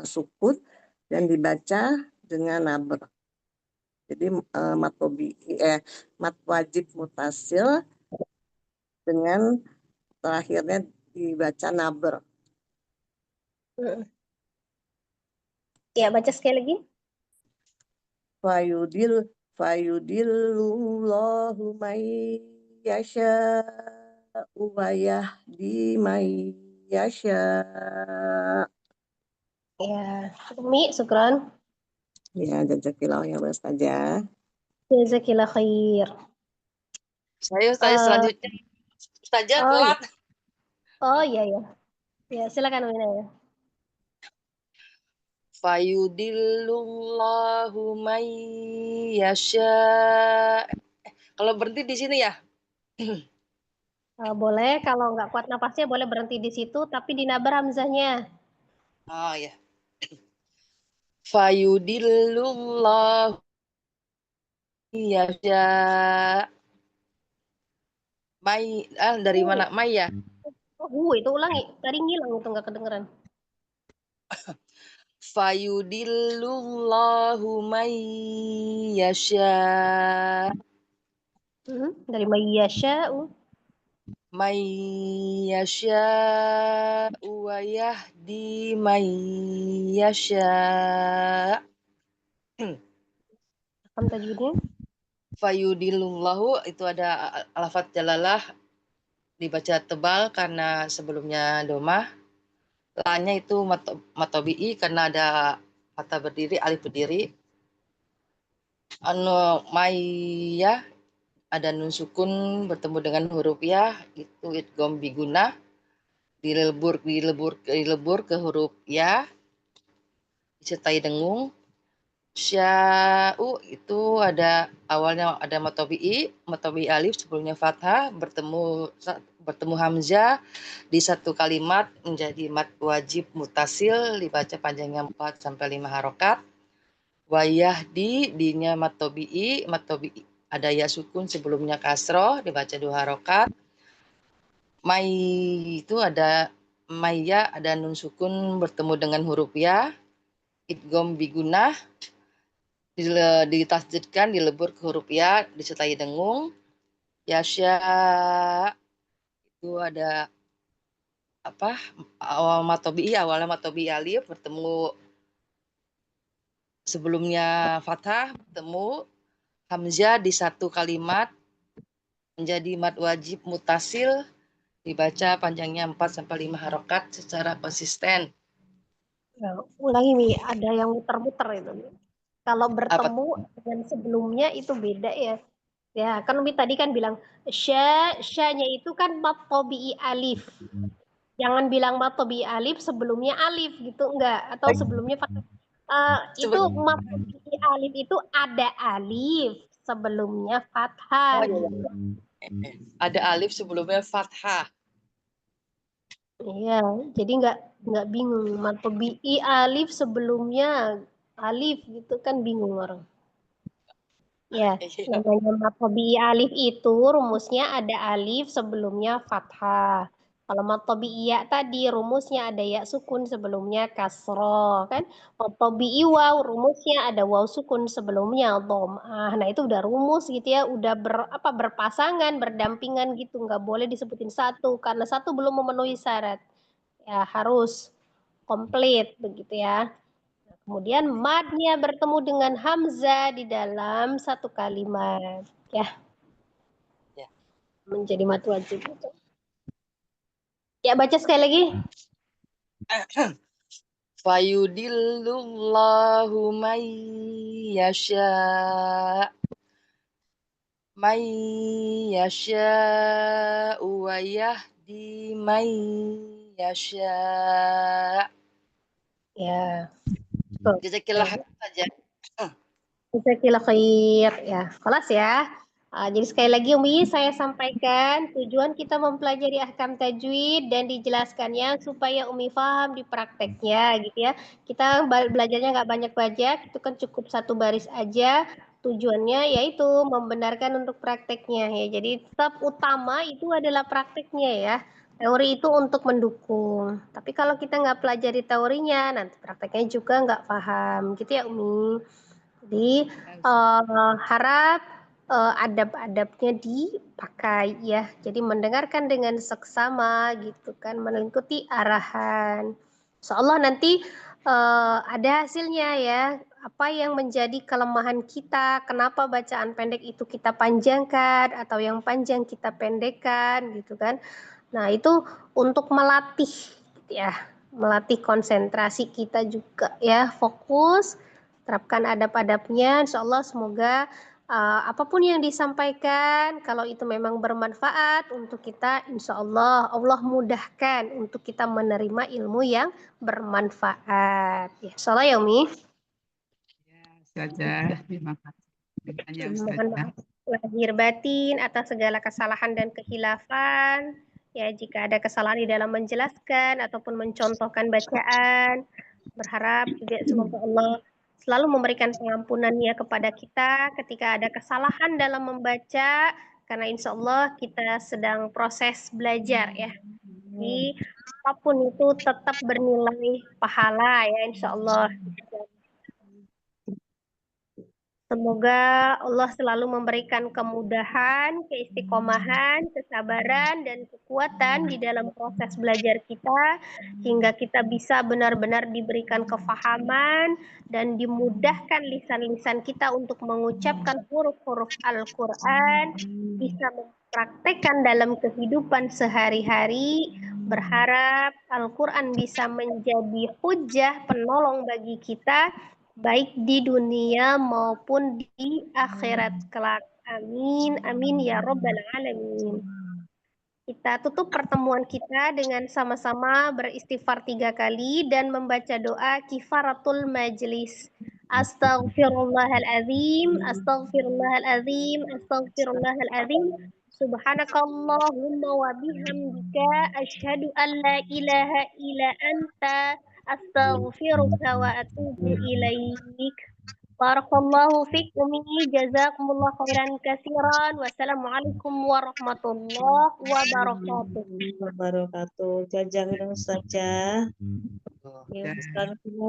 sukun dan dibaca dengan nabr. Jadi mat wajib mutasil dengan terakhirnya dibaca nabr. Ya, baca sekali lagi. Fayudillullahu man yasha'u wa yahdi man yasha'. Ya, Umi, syukran. Ya, jazakillah ya Ustazah. Jazakillah khair. Saya Ustazah selanjutnya. Ustazah telat. Oh iya ya. Ya, silakan Wina ya. Fayudillullahu man yasha'. Kalau berhenti di sini ya? Boleh, kalau nggak kuat napasnya boleh berhenti di situ, tapi dinabar hamzahnya. Oh ya. Fayudillullahu yasha'. Dari mana? Mai ya? Itu ulangi. Tadi ngilang itu nggak kedengeran. Fayudillullahu man yasha'. Dari mayyasha'u. Man yasha'u wa yahdi man yasha'. Rekam tajwidnya. Fayudillullahu itu ada lafadz jalalah dibaca tebal karena sebelumnya domah. La-nya itu matobi'i karena ada mata berdiri, alif berdiri. Maya ada nun sukun bertemu dengan huruf ya, itu idgham biguna, dilebur ke huruf ya, disertai dengung. Sya'u itu ada awalnya ada matobi'i alif sebelumnya fathah bertemu hamzah di satu kalimat menjadi mat wajib mutasil dibaca panjangnya 4-5 harokat. Wayah dinya matobi'i ada ya sukun sebelumnya kasroh dibaca 2 harokat. Mai itu ada maya ada nun sukun bertemu dengan huruf ya, idgham bigunah, ditasdidkan dilebur ke huruf ya disertai dengung. Yasha Itu ada apa? Awalnya matobi alif bertemu sebelumnya fathah, bertemu hamzah di satu kalimat menjadi mad wajib mutasil, dibaca panjangnya 4-5 harokat secara konsisten. Ya, ulangi Mi, ada yang muter-muter itu. Kalau Apa? bertemu dengan sebelumnya itu beda ya. Ya, kan Umi tadi kan bilang sya-nya itu kan mad tabi'i alif. Jangan bilang mad tabi'i alif sebelumnya alif gitu enggak, atau sebelumnya fathah. Itu mad tabi'i alif itu ada alif sebelumnya fathah. Oh, iya. Ada alif sebelumnya fathah. Iya, jadi nggak bingung. Mad tabi'i alif sebelumnya alif gitu kan bingung orang. Ya, Iya. namanya mad tabi'i alif itu rumusnya ada alif sebelumnya fathah. Kalau mad tabi'i ya tadi rumusnya ada ya sukun sebelumnya kasroh kan. Mad tabi'i waw rumusnya ada waw sukun sebelumnya dhammah. Nah, itu udah rumus gitu ya, udah berpasangan, berdampingan gitu, nggak boleh disebutin satu karena satu belum memenuhi syarat. Ya, harus komplit begitu ya. Kemudian madnya bertemu dengan hamzah di dalam satu kalimat, ya, Ya. menjadi mad wajib. Ya, baca sekali lagi. Fayudillullahu may yasha wa yahdi may yasha. Ya, Jazakillah saja. Jazakillah khair. Ya, kelas ya. Jadi sekali lagi Umi saya sampaikan tujuan kita mempelajari ahkam tajwid dan dijelaskannya supaya Umi paham di prakteknya gitu ya. Kita belajarnya nggak banyak-banyak, itu kan cukup satu baris aja. Tujuannya yaitu membenarkan untuk prakteknya ya. Jadi tetap utama itu adalah prakteknya ya. Teori itu untuk mendukung. Tapi kalau kita nggak pelajari teorinya, nanti prakteknya juga nggak paham gitu ya Umi. Jadi harap adab-adabnya dipakai ya. Jadi mendengarkan dengan seksama gitu kan, mengikuti arahan. Insyaallah nanti ada hasilnya ya. Apa yang menjadi kelemahan kita, kenapa bacaan pendek itu kita panjangkan atau yang panjang kita pendekkan gitu kan. Nah, itu untuk melatih gitu ya. Melatih konsentrasi kita juga ya, fokus, terapkan adab-adabnya. Insyaallah semoga apapun yang disampaikan, kalau itu memang bermanfaat untuk kita, insya Allah Allah mudahkan untuk kita menerima ilmu yang bermanfaat. Ya, insya Allah ya Umi. Ya, Ustazah, terima kasih. Mohon maaf lahir batin atas segala kesalahan dan kehilafan. Ya, jika ada kesalahan di dalam menjelaskan ataupun mencontohkan bacaan, berharap juga semoga Allah selalu memberikan pengampunannya kepada kita ketika ada kesalahan dalam membaca, karena insya Allah kita sedang proses belajar ya. Jadi apapun itu tetap bernilai pahala ya insya Allah. Semoga Allah selalu memberikan kemudahan, keistiqomahan, kesabaran, dan kekuatan di dalam proses belajar kita, hingga kita bisa benar-benar diberikan kefahaman dan dimudahkan lisan-lisan kita untuk mengucapkan huruf-huruf Al-Quran, bisa mempraktekkan dalam kehidupan sehari-hari, berharap Al-Quran bisa menjadi hujah penolong bagi kita, baik di dunia maupun di akhirat kelak. Amin, amin ya Rabbal Alamin. Kita tutup pertemuan kita dengan sama-sama beristighfar 3 kali dan membaca doa kifaratul majlis. Astaghfirullahaladzim, astaghfirullahaladzim, astaghfirullahaladzim. Subhanakallahumma wa bihamdika asyhadu an la ilaha illa anta astaghfiruka wa atubu ilaik. Barakallahu fikum, jazakumullah khairan katsiran. Wassalamualaikum warahmatullahi wabarakatuh. Wabarakatuh. Jazakallahu saja. Ya.